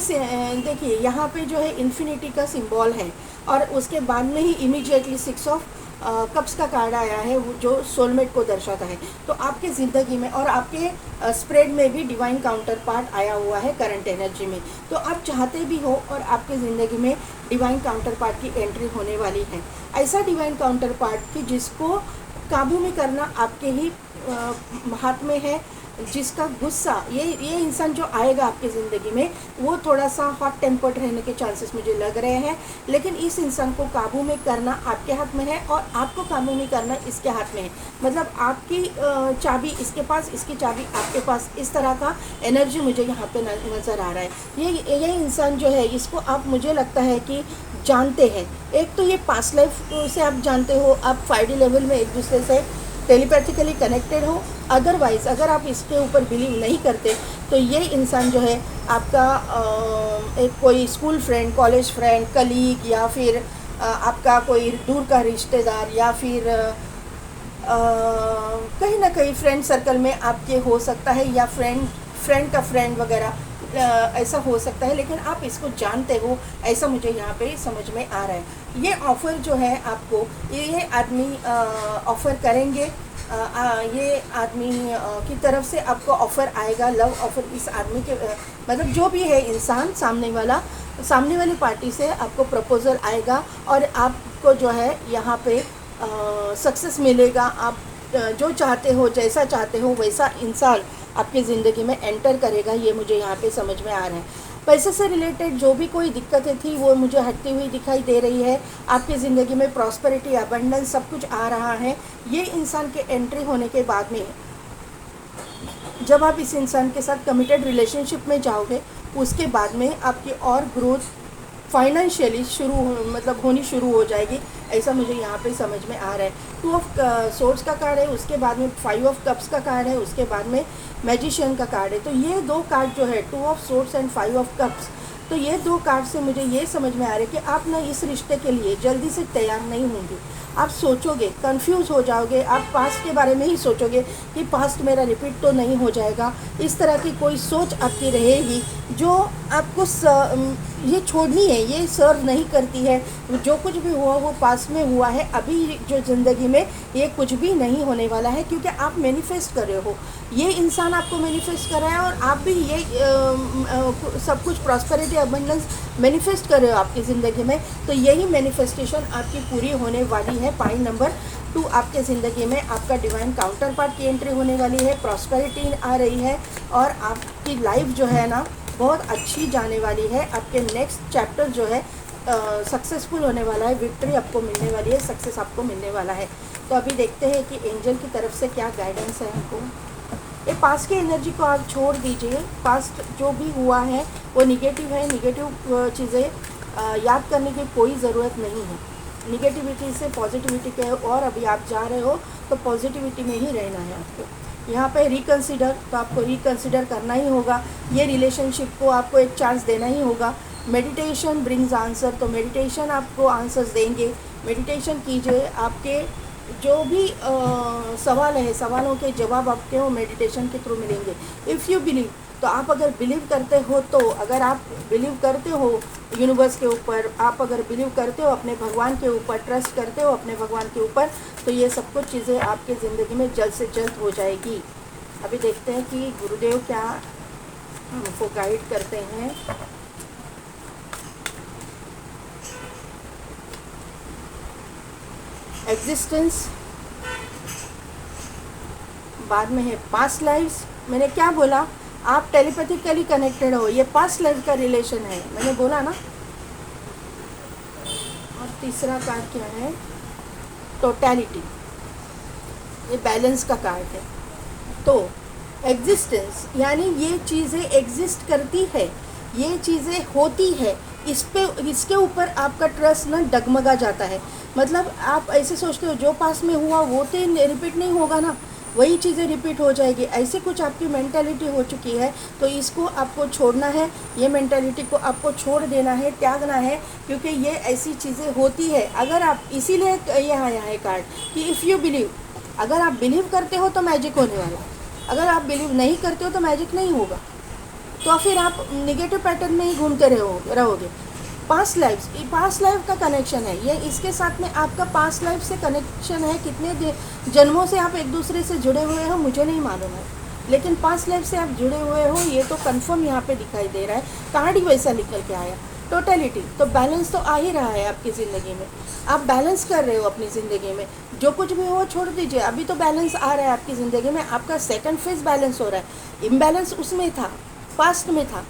देखिए यहाँ पे जो है इन्फिनिटी का सिंबल है और उसके बाद में ही इमीडिएटली 6 ऑफ कप्स का कार्ड आया है, वो जो सोलमेट को दर्शाता है। तो आपके ज़िंदगी में और आपके स्प्रेड में भी डिवाइन काउंटर पार्ट आया हुआ है करंट एनर्जी में। तो आप चाहते भी हो और आपके ज़िंदगी में डिवाइन काउंटर पार्ट की एंट्री होने वाली है। ऐसा डिवाइन काउंटर पार्ट कि जिसको काबू में करना आपके ही हाथ में है, जिसका गुस्सा, ये इंसान जो आएगा आपकी ज़िंदगी में वो थोड़ा सा हॉट टेम्पर्ड रहने के चांसेस मुझे लग रहे हैं, लेकिन इस इंसान को काबू में करना आपके हाथ में है और आपको काबू में करना इसके हाथ में है। मतलब आपकी चाबी इसके पास, इसकी चाबी आपके पास, इस तरह का एनर्जी मुझे यहाँ पे नज़र आ रहा है। ये इंसान जो है इसको आप, मुझे लगता है कि जानते हैं। एक तो ये पास्ट लाइफ से आप जानते हो, आप 5D लेवल में एक दूसरे से टेलीपैथिकली कनेक्टेड हो। अदरवाइज़ अगर आप इसके ऊपर बिलीव नहीं करते तो ये इंसान जो है आपका एक कोई school friend, college friend, colleague, या फिर आपका कोई दूर का रिश्तेदार, या फिर कहीं ना कहीं फ्रेंड सर्कल में आपके हो सकता है, या फ्रेंड का फ्रेंड वगैरह। ऐसा हो सकता है, लेकिन आप इसको जानते हो, ऐसा मुझे यहाँ पे समझ में आ रहा है। ये ऑफ़र जो है आपको, ये आदमी ऑफ़र करेंगे, ये आदमी की तरफ से आपको ऑफ़र आएगा, लव ऑफ़र इस आदमी के मतलब जो भी है इंसान सामने वाली पार्टी से आपको प्रपोज़ल आएगा और आपको जो है यहाँ पे सक्सेस मिलेगा। आप जो चाहते हो, जैसा चाहते हो वैसा इंसान आपकी ज़िंदगी में एंटर करेगा, ये मुझे यहाँ पे समझ में आ रहा है। पैसे से रिलेटेड जो भी कोई दिक्कतें थी वो मुझे हटती हुई दिखाई दे रही है। आपकी ज़िंदगी में प्रॉस्पेरिटी, अबंडेंस सब कुछ आ रहा है। ये इंसान के एंट्री होने के बाद में जब आप इस इंसान के साथ कमिटेड रिलेशनशिप में जाओगे, उसके बाद में आपकी और ग्रोथ फाइनेंशियली होनी शुरू हो जाएगी, ऐसा मुझे यहाँ पे समझ में आ रहा है। 2 ऑफ सोर्ड्स का कार्ड है, उसके बाद में 5 ऑफ कप्स का कार्ड है, उसके बाद में मैजिशियन का कार्ड है। तो ये 2 कार्ड जो है, 2 of swords and 5 of cups, तो ये 2 कार्ड से मुझे ये समझ में आ रहा है कि आप ना इस रिश्ते के लिए जल्दी से तैयार नहीं होंगे। आप सोचोगे, कंफ्यूज हो जाओगे, आप पास्ट के बारे में ही सोचोगे कि पास्ट मेरा रिपीट तो नहीं हो जाएगा। इस तरह की कोई सोच आपकी रहेगी जो आपको ये छोड़नी है, ये सर्व नहीं करती है। जो कुछ भी हुआ वो पास्ट में हुआ है, अभी जो ज़िंदगी में ये कुछ भी नहीं होने वाला है, क्योंकि आप मैनिफेस्ट कर रहे हो। ये इंसान आपको मैनिफेस्ट कर रहा है और आप भी ये सब कुछ प्रॉस्पेरिटी, अबंडेंस मैनिफेस्ट कर रहे हो आपकी ज़िंदगी में। तो यही मैनिफेस्टेशन आपकी पूरी होने वाली है। पॉइंट नंबर 2, आपके ज़िंदगी में आपका डिवाइन काउंटर पार्ट की एंट्री होने वाली है, प्रॉस्पेरिटी आ रही है और आपकी लाइफ जो है ना बहुत अच्छी जाने वाली है। आपके नेक्स्ट चैप्टर जो है सक्सेसफुल होने वाला है, विक्ट्री आपको मिलने वाली है, सक्सेस आपको मिलने वाला है। तो अभी देखते हैं कि एंजल की तरफ से क्या गाइडेंस है हमको। ये पास्ट की एनर्जी को आप छोड़ दीजिए। पास्ट जो भी हुआ है वो निगेटिव है। निगेटिव चीज़ें याद करने की कोई ज़रूरत नहीं है। निगेटिविटी से पॉजिटिविटी पे, और अभी आप जा रहे हो तो पॉजिटिविटी में ही रहना है आपको। यहाँ पे रिकंसिडर, तो आपको रिकंसिडर करना ही होगा। ये रिलेशनशिप को आपको एक चांस देना ही होगा। मेडिटेशन ब्रिंग्स आंसर, तो मेडिटेशन आपको आंसर्स देंगे। मेडिटेशन कीजिए, आपके जो भी सवाल है, सवालों के जवाब आपको मेडिटेशन के थ्रू मिलेंगे। इफ़ यू बिलीव, तो आप अगर बिलीव करते हो, तो अगर आप बिलीव करते हो यूनिवर्स के ऊपर, आप अगर बिलीव करते हो अपने भगवान के ऊपर, ट्रस्ट करते हो अपने भगवान के ऊपर, तो ये सब कुछ चीज़ें आपके ज़िंदगी में जल्द से जल्द हो जाएगी। अभी देखते हैं कि गुरुदेव क्या हमको गाइड करते हैं। एग्जिस्टेंस, बाद में है पास्ट लाइफ्स। मैंने क्या बोला, आप टेलीपैथिकली कनेक्टेड हो, ये पास्ट लाइफ का रिलेशन है, मैंने बोला ना। और तीसरा कार्ड क्या है, टोटलिटी, ये बैलेंस का कार्ड है। तो एग्जिस्टेंस यानी ये चीज़ें एग्जिस्ट करती है, ये चीज़ें होती है, इसके ऊपर आपका ट्रस्ट ना डगमगा जाता है। मतलब आप ऐसे सोचते हो जो पास में हुआ वो तो रिपीट नहीं होगा ना, वही चीज़ें रिपीट हो जाएगी, ऐसे कुछ आपकी मेंटालिटी हो चुकी है। तो इसको आपको छोड़ना है, ये मेंटालिटी को आपको छोड़ देना है, त्यागना है, क्योंकि ये ऐसी चीज़ें होती है। अगर आप, इसीलिए यहाँ है कार्ड कि इफ़ यू बिलीव, अगर आप बिलीव करते हो तो मैजिक होने वाला, अगर आप बिलीव नहीं करते हो तो मैजिक नहीं होगा। तो फिर आप निगेटिव पैटर्न में ही घूमते रहोगे। पास्ट लाइफ का कनेक्शन है ये, इसके साथ में आपका पास्ट लाइफ से कनेक्शन है। कितने जन्मों से आप एक दूसरे से जुड़े हुए हो मुझे नहीं मालूम है, लेकिन पास्ट लाइफ से आप जुड़े हुए हो, ये तो कंफर्म यहाँ पे दिखाई दे रहा है। कार्ड ही वैसा निकल के आया। टोटलिटी, तो बैलेंस तो आ ही रहा है आपकी ज़िंदगी में, आप बैलेंस कर रहे हो अपनी ज़िंदगी में। जो कुछ भी हो छोड़ दीजिए, अभी तो बैलेंस आ रहा है आपकी ज़िंदगी में। आपका सेकंड फेज बैलेंस हो रहा है। इम्बैलेंस उसमें था, पास्ट में था,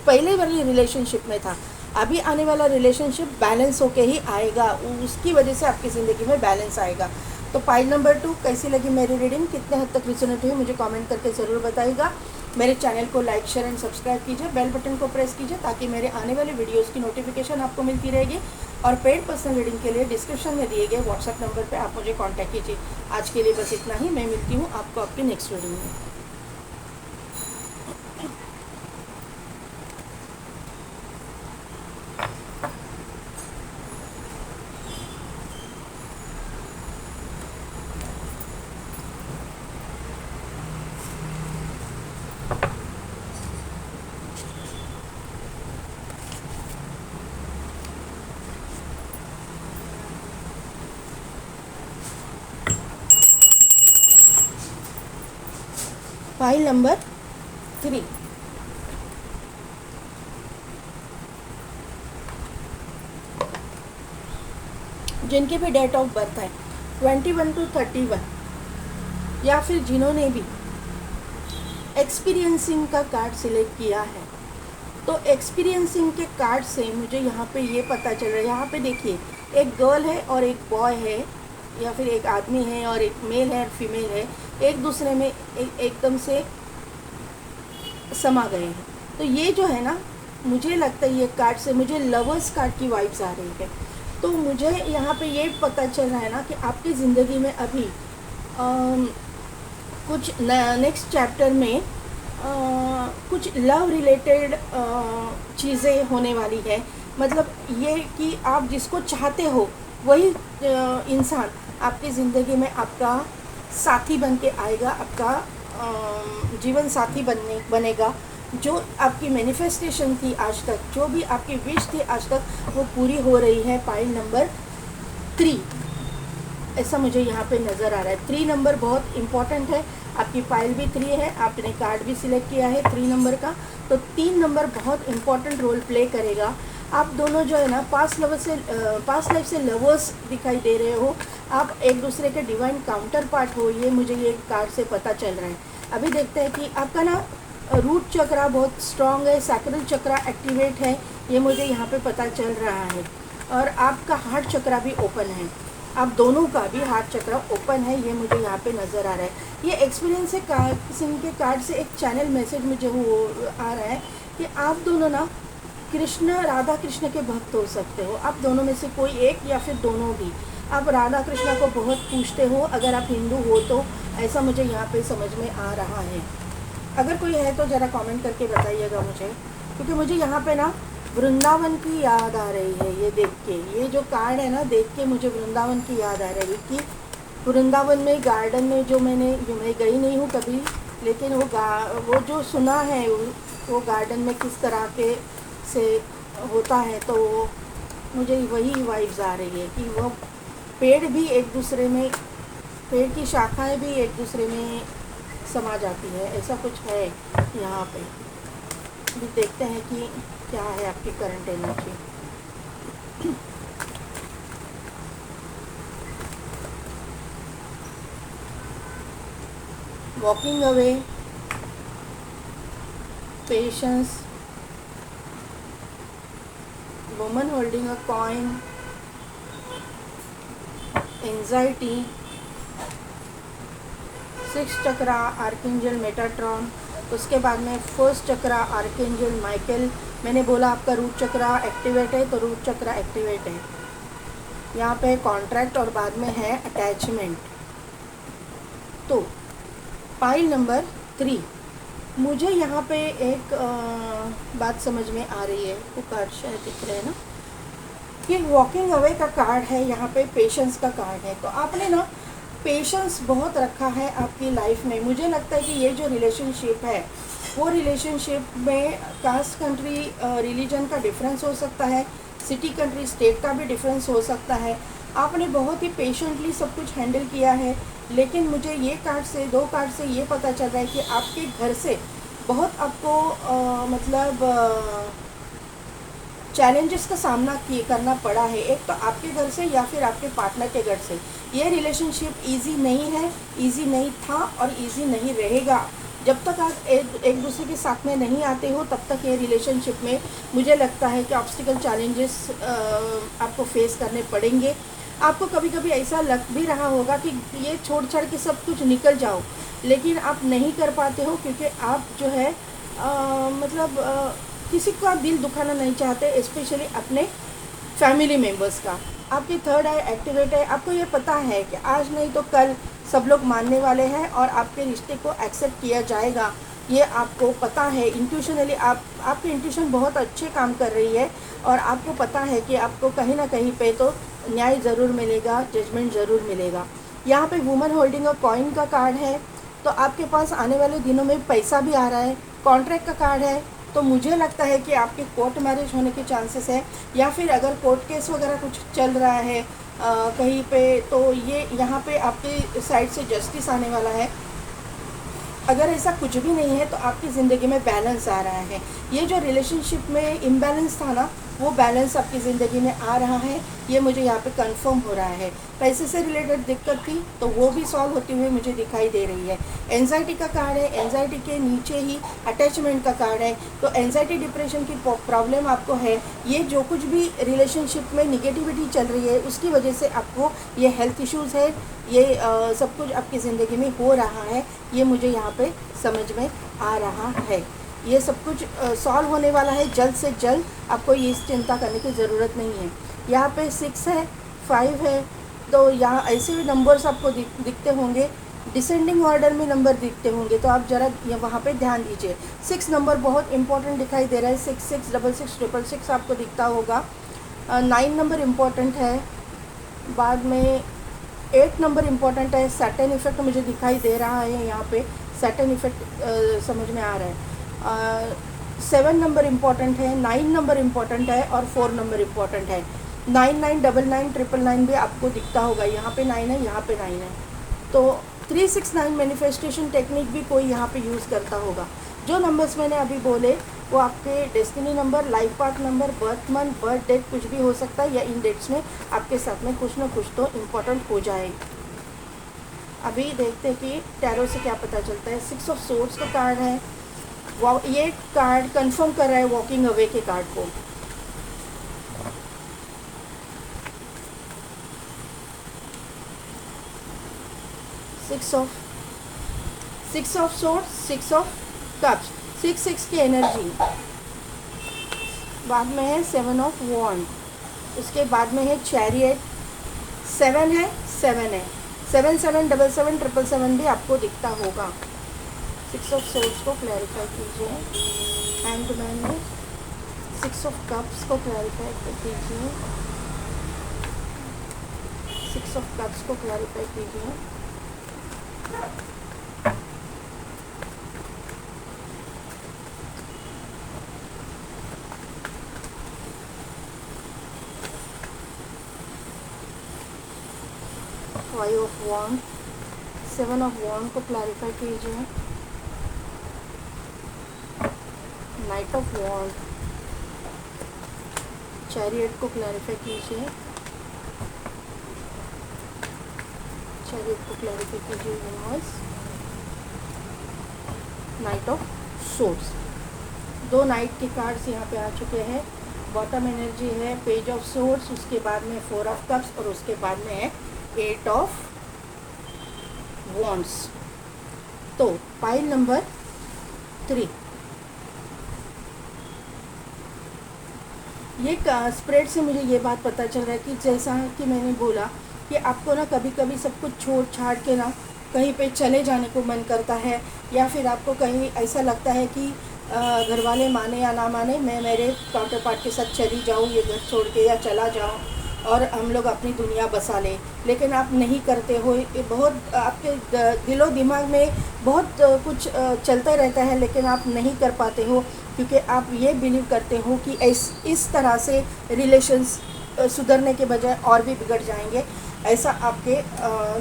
पहले वाली रिलेशनशिप में था। अभी आने वाला रिलेशनशिप बैलेंस होके ही आएगा, उसकी वजह से आपकी ज़िंदगी में बैलेंस आएगा। तो पाइल नंबर 2 कैसी लगी मेरी रीडिंग, कितने हद तक रिजोनेट हुई, मुझे कमेंट करके ज़रूर बताइएगा। मेरे चैनल को लाइक, शेयर एंड सब्सक्राइब कीजिए, बेल बटन को प्रेस कीजिए ताकि मेरे आने वाले वीडियोस की नोटिफिकेशन आपको मिलती रहेगी। और पेड पर्सनल रीडिंग के लिए डिस्क्रिप्शन में दिए गए व्हाट्सएप नंबर पर आप मुझे कॉन्टैक्ट कीजिए। आज के लिए बस इतना ही, मैं मिलती हूँ आपको आपकी नेक्स्ट वीडियो में। नंबर 3, जिनके भी डेट ऑफ बर्थ है 21 to 31, या फिर जिन्होंने भी एक्सपीरियंसिंग का कार्ड सिलेक्ट किया है, तो एक्सपीरियंसिंग के कार्ड से मुझे यहाँ पे ये पता चल रहा है, यहाँ पे देखिए एक गर्ल है और एक बॉय है, या फिर एक आदमी है और एक मेल है और फीमेल है, एक दूसरे में एकदम से समा गए हैं। तो ये जो है ना, मुझे लगता है ये कार्ड से मुझे लवर्स कार्ड की वाइब्स आ रही है। तो मुझे यहाँ पे ये पता चल रहा है ना कि आपकी ज़िंदगी में अभी कुछ नेक्स्ट चैप्टर में कुछ लव रिलेटेड चीज़ें होने वाली है। मतलब ये कि आप जिसको चाहते हो वही इंसान आपकी ज़िंदगी में आपका साथी बन के आएगा, आपका जीवन साथी बनेगा। जो आपकी मैनिफेस्टेशन थी आज तक, जो भी आपकी विश थी आज तक, वो पूरी हो रही है। पाइल नंबर 3, ऐसा मुझे यहाँ पे नज़र आ रहा है। 3 नंबर बहुत इम्पॉर्टेंट है, आपकी पाइल भी 3 है, आपने कार्ड भी सिलेक्ट किया है 3 नंबर का, तो 3 नंबर बहुत इम्पॉर्टेंट रोल प्ले करेगा। आप दोनों जो है ना पास्ट लाइफ से लवर्स दिखाई दे रहे हो, आप एक दूसरे के डिवाइन काउंटर पार्ट हो, ये मुझे ये कार्ड से पता चल रहा है। अभी देखते हैं कि आपका ना रूट चक्रा बहुत स्ट्रॉन्ग है, सैक्रल चक्रा एक्टिवेट है, ये मुझे यहाँ पे पता चल रहा है। और आपका हार्ट चक्रा भी ओपन है, आप दोनों का भी हार्ट चक्रा ओपन है, ये मुझे यहाँ पे नज़र आ रहा है। ये एक्सपीरियंस से के कार्ड से एक चैनल मैसेज मुझे वो आ रहा है कि आप दोनों ना राधा कृष्ण के भक्त हो सकते हो। आप दोनों में से कोई एक या फिर दोनों भी, आप राधा कृष्ण को बहुत पूजते हो, अगर आप हिंदू हो तो, ऐसा मुझे यहाँ पे समझ में आ रहा है। अगर कोई है तो ज़रा कमेंट करके बताइएगा मुझे, क्योंकि मुझे यहाँ पे ना वृंदावन की याद आ रही है। ये देख के, ये जो कार्ड है ना, देख के मुझे वृंदावन की याद आ रही है कि वृंदावन में गार्डन में जो मैं गई नहीं हूँ कभी, लेकिन वो जो सुना है वो गार्डन में किस तरह के से होता है, तो मुझे वही वाइब्स आ रही है कि वो पेड़ भी एक दूसरे में, पेड़ की शाखाएं भी एक दूसरे में समा जाती है, ऐसा कुछ है यहाँ पे। अभी देखते हैं कि क्या है आपकी current energy. Walking away, patience, woman holding a coin, anxiety, 6 chakra archangel Metatron, उसके बाद में 1st चक्रा आर्कएंजल माइकल। मैंने बोला आपका रूट चक्रा एक्टिवेट है, तो रूट चक्रा एक्टिवेट है। यहाँ पे कॉन्ट्रैक्ट और बाद में है अटैचमेंट। तो पाइल नंबर 3, मुझे यहाँ पे एक बात समझ में आ रही है, वो कार्ड शायद दिख रहे हैं ना, कि वॉकिंग अवे का कार्ड है, यहाँ पे पेशेंस का कार्ड है। तो आपने ना पेशेंस बहुत रखा है आपकी लाइफ में। मुझे लगता है कि ये जो रिलेशनशिप है, वो रिलेशनशिप में कास्ट, कंट्री, रिलीजन का डिफरेंस हो सकता है, सिटी, कंट्री, स्टेट का भी डिफरेंस हो सकता है। आपने बहुत ही पेशेंटली सब कुछ हैंडल किया है, लेकिन मुझे ये कार्ड से, 2 कार्ड से ये पता चल रहा है कि आपके घर से बहुत आपको मतलब चैलेंजेस का सामना करना पड़ा है। एक तो आपके घर से या फिर आपके पार्टनर के घर से। ये रिलेशनशिप इजी नहीं है, इजी नहीं था और इजी नहीं रहेगा। जब तक आप एक दूसरे के साथ में नहीं आते हो, तब तक ये रिलेशनशिप में मुझे लगता है कि ऑब्स्टिकल, चैलेंजेस आपको फेस करने पड़ेंगे। आपको कभी कभी ऐसा लग भी रहा होगा कि ये छोड़ छाड़ के सब कुछ निकल जाओ, लेकिन आप नहीं कर पाते हो, क्योंकि आप जो है किसी का दिल दुखाना नहीं चाहते, स्पेशली अपने फैमिली मेम्बर्स का। आपकी 3rd आई एक्टिवेट है। आपको ये पता है कि आज नहीं तो कल सब लोग मानने वाले हैं और आपके रिश्ते को एक्सेप्ट किया जाएगा, ये आपको पता है। इंट्यूशनली आपकी इंट्यूशन बहुत अच्छे काम कर रही है और आपको पता है कि आपको कहीं ना कहीं पे तो न्याय ज़रूर मिलेगा, जजमेंट ज़रूर मिलेगा। यहाँ पे वुमन होल्डिंग अ कॉइन का कार्ड है, तो आपके पास आने वाले दिनों में पैसा भी आ रहा है। कॉन्ट्रैक्ट का कार्ड है, तो मुझे लगता है कि आपके कोर्ट मैरिज होने के चांसेस है, या फिर अगर कोर्ट केस वगैरह कुछ चल रहा है कहीं पे, तो ये यहाँ पे आपके साइड से जस्टिस आने वाला है। अगर ऐसा कुछ भी नहीं है तो आपकी ज़िंदगी में बैलेंस आ रहा है। ये जो रिलेशनशिप में इम्बैलेंस था ना, वो बैलेंस आपकी ज़िंदगी में आ रहा है, ये मुझे यहाँ पे कंफर्म हो रहा है। पैसे से रिलेटेड दिक्कत थी तो वो भी सॉल्व होती हुई मुझे दिखाई दे रही है। एंजाइटी का कार्ड है, एंजाइटी के नीचे ही अटैचमेंट का कार्ड है। तो एंजाइटी डिप्रेशन की प्रॉब्लम आपको है, ये जो कुछ भी रिलेशनशिप में निगेटिविटी चल रही है उसकी वजह से आपको ये हेल्थ इश्यूज़ है, ये सब कुछ आपकी ज़िंदगी में हो रहा है, ये मुझे यहाँ पे समझ में आ रहा है। ये सब कुछ सॉल्व होने वाला है जल्द से जल्द, आपको ये चिंता करने की ज़रूरत नहीं है। यहाँ पे 6 है, 5 है, तो यहाँ ऐसे भी नंबर्स आपको दिखते होंगे, डिसेंडिंग ऑर्डर में नंबर दिखते होंगे, तो आप ज़रा वहाँ पे ध्यान दीजिए। 6 नंबर बहुत इंपॉर्टेंट दिखाई दे रहा है, 6 6 6 6 6 6 आपको दिखता होगा। 9 नंबर इम्पॉर्टेंट है, बाद में 8 नंबर इम्पॉर्टेंट है। सैटर्न इफेक्ट मुझे दिखाई दे रहा है, यहाँ पे सैटर्न इफेक्ट समझ में आ रहा है। 7 नंबर इम्पॉर्टेंट है, 9 नंबर इम्पॉर्टेंट है और 4 नंबर इम्पॉर्टेंट है। 9 9 99 999 भी आपको दिखता होगा, यहाँ पे 9 है, यहाँ पे 9 है। तो 369 मैनिफेस्टेशन टेक्निक भी कोई यहाँ पे यूज़ करता होगा। जो नंबर्स मैंने अभी बोले वो आपके destiny number, life path number, birth month, birth date कुछ भी हो सकता है, या इन डेट्स में आपके साथ में कुछ ना कुछ तो इम्पोर्टेंट हो जाए। अभी देखते हैं कि टैरो से क्या पता चलता है। 6 ऑफ सोर्ड्स का कार्ड है, ये कार्ड कंफर्म कर रहा है वॉकिंग अवे के कार्ड को। Six of swords, 6 of cups, 6 की एनर्जी। बाद में है 7 ऑफ वॉन्ड, उसके बाद में है चैरियट, 7 है, 7 है, 7 7 7 7 7 7 भी आपको दिखता होगा। 6 ऑफ सोर्ड्स को क्लैरिफाई कीजिए। हैंगमैन में 6 ऑफ कप्स को क्लैरिफाई कर दीजिए। 6 ऑफ कप्स को क्लैरिफाई कीजिए। फाइव ऑफ वॉन्ड, 7 ऑफ वॉन्ड को क्लैरिफाई कीजिए। नाइट ऑफ वॉन्ड, चैरियट को क्लैरिफाई कीजिए। चैरियट को क्लैरिफाई कीजिए universe. Night of swords, 2 night के कार्ड्स यहाँ पे आ चुके हैं। बॉटम एनर्जी है पेज ऑफ सोर्ड्स, उसके बाद में 4 ऑफ कप्स और उसके बाद में है 8 ऑफ वॉन्ड्स। तो पाइल नंबर 3, ये स्प्रेड से मुझे ये बात पता चल रहा है कि जैसा कि मैंने बोला कि आपको ना कभी कभी सब कुछ छोड़ छाड़ के ना कहीं पे चले जाने को मन करता है, या फिर आपको कहीं ऐसा लगता है कि घर वाले माने या ना माने, मैं मेरे काउंटर पार्ट के साथ चली जाऊँ, ये घर छोड़ के या चला जाऊँ और हम लोग अपनी दुनिया बसा लें, लेकिन आप नहीं करते हो। ये बहुत आपके दिलो दिमाग में बहुत कुछ चलता रहता है, लेकिन आप नहीं कर पाते हो क्योंकि आप ये बिलीव करते हो कि इस तरह से रिलेशंस सुधरने के बजाय और भी बिगड़ जाएंगे। ऐसा आपके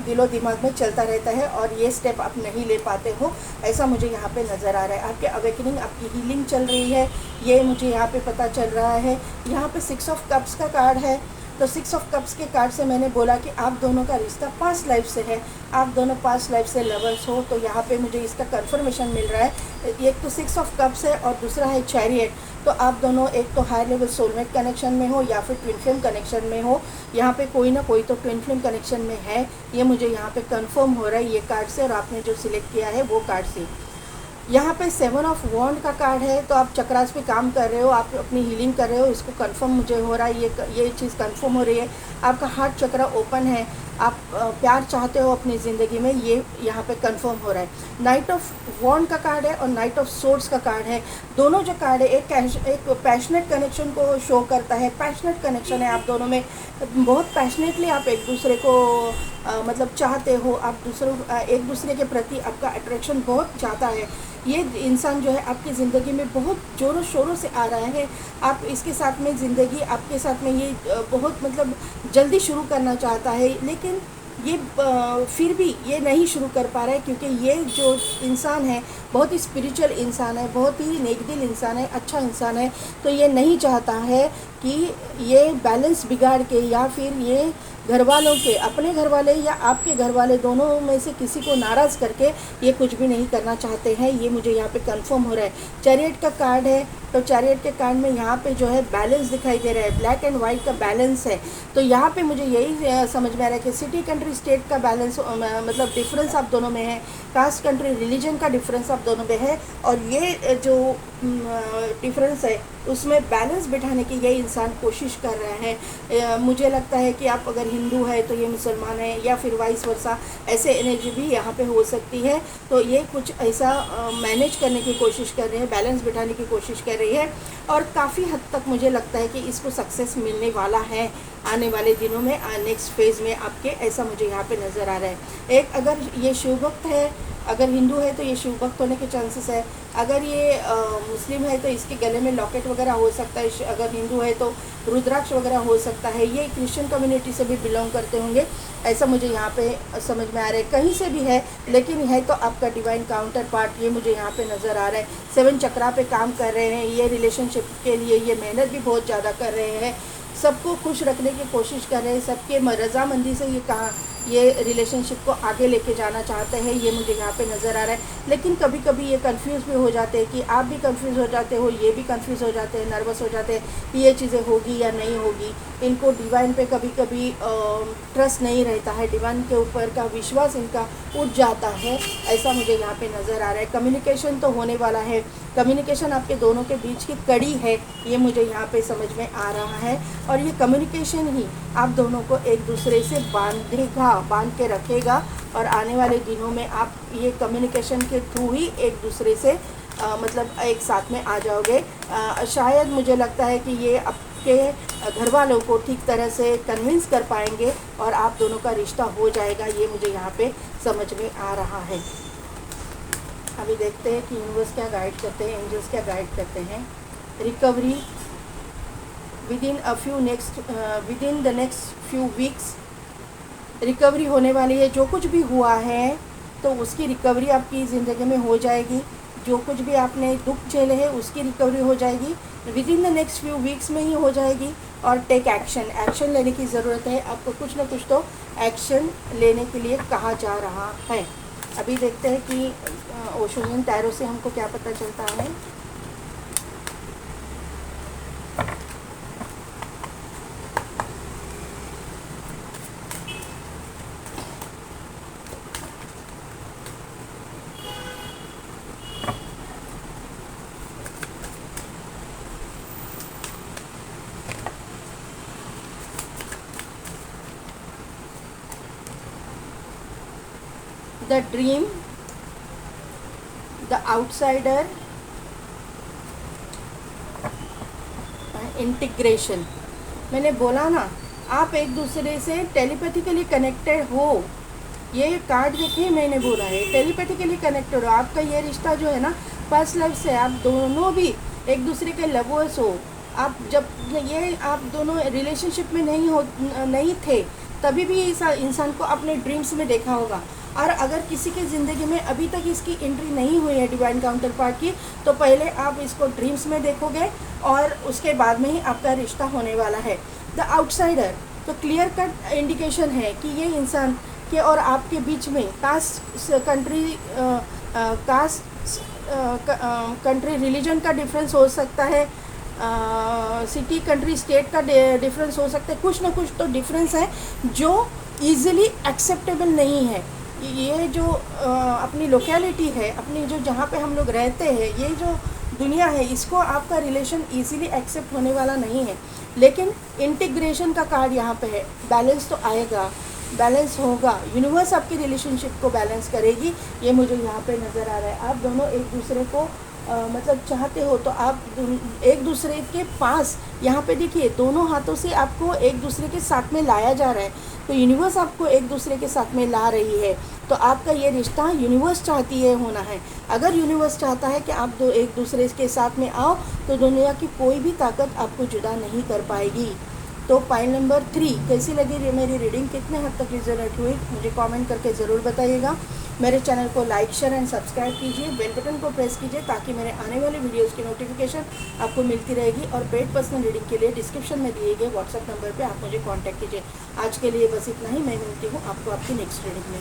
दिलो दिमाग में चलता रहता है और ये स्टेप आप नहीं ले पाते हो, ऐसा मुझे यहाँ पे नज़र आ रहा है। आपके अवेकनिंग, आपकी हीलिंग चल रही है, ये मुझे यहाँ पे पता चल रहा है। यहाँ पे 6 ऑफ कप्स का कार्ड है, तो 6 ऑफ कप्स के कार्ड से मैंने बोला कि आप दोनों का रिश्ता पास्ट लाइफ से है, आप दोनों पास्ट लाइफ से लवर्स हो, तो यहाँ पे मुझे इसका कंफर्मेशन मिल रहा है। एक तो 6 ऑफ कप्स है और दूसरा है चैरियट, तो आप दोनों एक तो हायर लेवल सोलमेट कनेक्शन में हो या फिर ट्विन फ्लेम कनेक्शन में हो। यहाँ पे कोई ना कोई तो ट्विन फ्लेम कनेक्शन में है, ये मुझे यहाँ पे कंफर्म हो रहा है ये कार्ड से, और आपने जो सिलेक्ट किया है वो कार्ड से। यहाँ पे 7 ऑफ वॉन्ड का कार्ड है, तो आप चक्रास पे काम कर रहे हो, आप अपनी हीलिंग कर रहे हो, इसको कंफर्म मुझे हो रहा है, ये चीज़ कंफर्म हो रही है। आपका हार्ट चक्रा ओपन है, आप प्यार चाहते हो अपनी ज़िंदगी में, ये यहाँ पे कंफर्म हो रहा है। नाइट ऑफ वॉन्ड का कार्ड है और नाइट ऑफ सोर्ड्स का कार्ड है। दोनों जो कार्ड है एक पैशनेट कनेक्शन को शो करता है, पैशनेट कनेक्शन है आप दोनों में, बहुत पैशनेटली आप एक दूसरे को मतलब चाहते हो, आप एक दूसरे के प्रति आपका अट्रैक्शन बहुत ज़्यादा है। ये इंसान जो है आपकी ज़िंदगी में बहुत ज़ोरों शोरों से आ रहा है, आप इसके साथ में ज़िंदगी आपके साथ में ये बहुत मतलब जल्दी शुरू करना चाहता है, लेकिन ये फिर भी ये नहीं शुरू कर पा रहा है, क्योंकि ये जो इंसान है बहुत ही स्पिरिचुअल इंसान है, बहुत ही नेकदिल इंसान है, अच्छा इंसान है। तो ये नहीं चाहता है कि ये बैलेंस बिगाड़ के, या फिर ये घर वालों के, अपने घर वाले या आपके घर वाले, दोनों में से किसी को नाराज़ करके ये कुछ भी नहीं करना चाहते हैं। ये मुझे यहाँ पे कंफर्म हो रहा है। चैरियट का कार्ड है, तो चैरियट के कार्ड में यहाँ पे जो है बैलेंस दिखाई दे रहा है, ब्लैक एंड वाइट का बैलेंस है। तो यहाँ पे मुझे यही समझ में आ रहा है कि सिटी कंट्री स्टेट का बैलेंस, मतलब डिफरेंस आप दोनों में है, कास्ट कंट्री रिलीजन का डिफरेंस आप दोनों में है, और ये जो डिफरेंस है उसमें बैलेंस बिठाने की ये इंसान कोशिश कर रहा है। मुझे लगता है कि आप अगर हिंदू है तो ये मुसलमान है, या फिर वाइस वर्सा, ऐसे एनर्जी भी यहाँ पे हो सकती है। तो ये कुछ ऐसा मैनेज करने की कोशिश कर रहे हैं, बैलेंस बिठाने की कोशिश कर रही है, और काफ़ी हद तक मुझे लगता है कि इसको सक्सेस मिलने वाला है आने वाले दिनों में, नेक्स्ट फेज़ में आपके, ऐसा मुझे यहाँ पे नज़र आ रहा है। एक, अगर ये शिव भक्त है, अगर हिंदू है तो ये शिव भक्त होने के चांसेस है। अगर ये मुस्लिम है तो इसके गले में लॉकेट वगैरह हो सकता है। अगर हिंदू है तो रुद्राक्ष वगैरह हो सकता है। ये क्रिश्चियन कम्युनिटी से भी बिलोंग करते होंगे, ऐसा मुझे यहाँ पे समझ में आ रहा है। कहीं से भी है, लेकिन है तो आपका डिवाइन काउंटर पार्ट, ये मुझे यहाँ पे नज़र आ रहा है। 7 चक्रा पे काम कर रहे हैं, ये रिलेशनशिप के लिए ये मेहनत भी बहुत ज़्यादा कर रहे हैं, सबको खुश रखने की कोशिश कर रहे हैं, सबके रज़ामंदी से ये रिलेशनशिप को आगे लेके जाना चाहते हैं, ये मुझे यहाँ पे नज़र आ रहा है। लेकिन कभी कभी ये कंफ्यूज भी हो जाते हैं, कि आप भी कंफ्यूज हो जाते हो, ये भी कंफ्यूज हो जाते हैं, नर्वस हो जाते हैं कि ये चीज़ें होगी या नहीं होगी। इनको डिवाइन पे कभी कभी ट्रस्ट नहीं रहता है, डिवाइन के ऊपर का विश्वास इनका उठ जाता है, ऐसा मुझे यहाँ पे नज़र आ रहा है। कम्युनिकेशन तो होने वाला है, कम्युनिकेशन आपके दोनों के बीच की कड़ी है, ये मुझे यहाँ पे समझ में आ रहा है। और ये कम्युनिकेशन ही आप दोनों को एक दूसरे से बांध के रखेगा, और आने वाले दिनों में आप ये कम्युनिकेशन के थ्रू ही एक दूसरे से मतलब एक साथ में आ जाओगे। शायद मुझे लगता है कि ये आपके घर वालों को ठीक तरह से कन्विंस कर पाएंगे, और आप दोनों का रिश्ता हो जाएगा, ये मुझे यहाँ पे समझ में आ रहा है। अभी देखते हैं कि यूनिवर्स क्या गाइड करते हैं, एंजल्स क्या गाइड करते हैं। Recovery within the next few weeks recovery होने वाली है। जो कुछ भी हुआ है तो उसकी रिकवरी आपकी ज़िंदगी में हो जाएगी। जो कुछ भी आपने दुख झेले हैं उसकी रिकवरी हो जाएगी, within the next few weeks में ही हो जाएगी। और टेक एक्शन लेने की ज़रूरत है, आपको कुछ ना कुछ तो एक्शन लेने के लिए कहा जा रहा है। अभी देखते हैं कि ओशोनियन टैरो से हमको क्या पता चलता है। The dream, the outsider, integration. मैंने बोला ना, आप एक दूसरे से टेलीपैथिकली कनेक्टेड हो। ये कार्ड देखिए, मैंने बोला है टेलीपैथिकली कनेक्टेड हो। आपका ये रिश्ता जो है ना, पास्ट लाइफ से आप दोनों भी एक दूसरे के लवर्स हो। आप जब ये आप दोनों रिलेशनशिप में नहीं थे, तभी भी इस इंसान को अपने ड्रीम्स में देखा होगा। और अगर किसी की ज़िंदगी में अभी तक इसकी एंट्री नहीं हुई है डिवाइन काउंटर पार्ट की, तो पहले आप इसको ड्रीम्स में देखोगे, और उसके बाद में ही आपका रिश्ता होने वाला है। द आउटसाइडर, तो क्लियर कट इंडिकेशन है कि ये इंसान के और आपके बीच में कंट्री रिलीजन का डिफरेंस हो सकता है, सिटी कंट्री स्टेट का डिफरेंस हो सकता है। कुछ ना कुछ तो डिफरेंस है जो ईज़िली एक्सेप्टेबल नहीं है। ये जो अपनी लोकेलिटी है, अपनी जो जहाँ पे हम लोग रहते हैं, ये जो दुनिया है, इसको आपका रिलेशन इजीली एक्सेप्ट होने वाला नहीं है। लेकिन इंटीग्रेशन का कार्ड यहाँ पे है, बैलेंस तो आएगा, बैलेंस होगा। यूनिवर्स आपकी रिलेशनशिप को बैलेंस करेगी, ये मुझे यहाँ पे नज़र आ रहा है। आप दोनों एक दूसरे को मतलब चाहते हो तो आप एक दूसरे के पास, यहाँ पे देखिए दोनों हाथों से आपको एक दूसरे के साथ में लाया जा रहा है। तो यूनिवर्स आपको एक दूसरे के साथ में ला रही है। तो आपका ये रिश्ता यूनिवर्स चाहती है होना है। अगर यूनिवर्स चाहता है कि आप एक दूसरे के साथ में आओ, तो दुनिया की कोई भी ताकत आपको जुदा नहीं कर पाएगी। तो पाइल नंबर 3 कैसी लगी मेरी रीडिंग, कितने हद तक रिजोनेट हुई, मुझे कमेंट करके ज़रूर बताइएगा। मेरे चैनल को लाइक शेयर एंड सब्सक्राइब कीजिए, बेल बटन को प्रेस कीजिए ताकि मेरे आने वाले वीडियोस की नोटिफिकेशन आपको मिलती रहेगी। और पेड पर्सनल रीडिंग के लिए डिस्क्रिप्शन में दिए गए व्हाट्सएप नंबर पे आप मुझे कांटेक्ट कीजिए। आज के लिए बस इतना ही, मैं मिलती हूँ आपको आपकी नेक्स्ट रीडिंग में।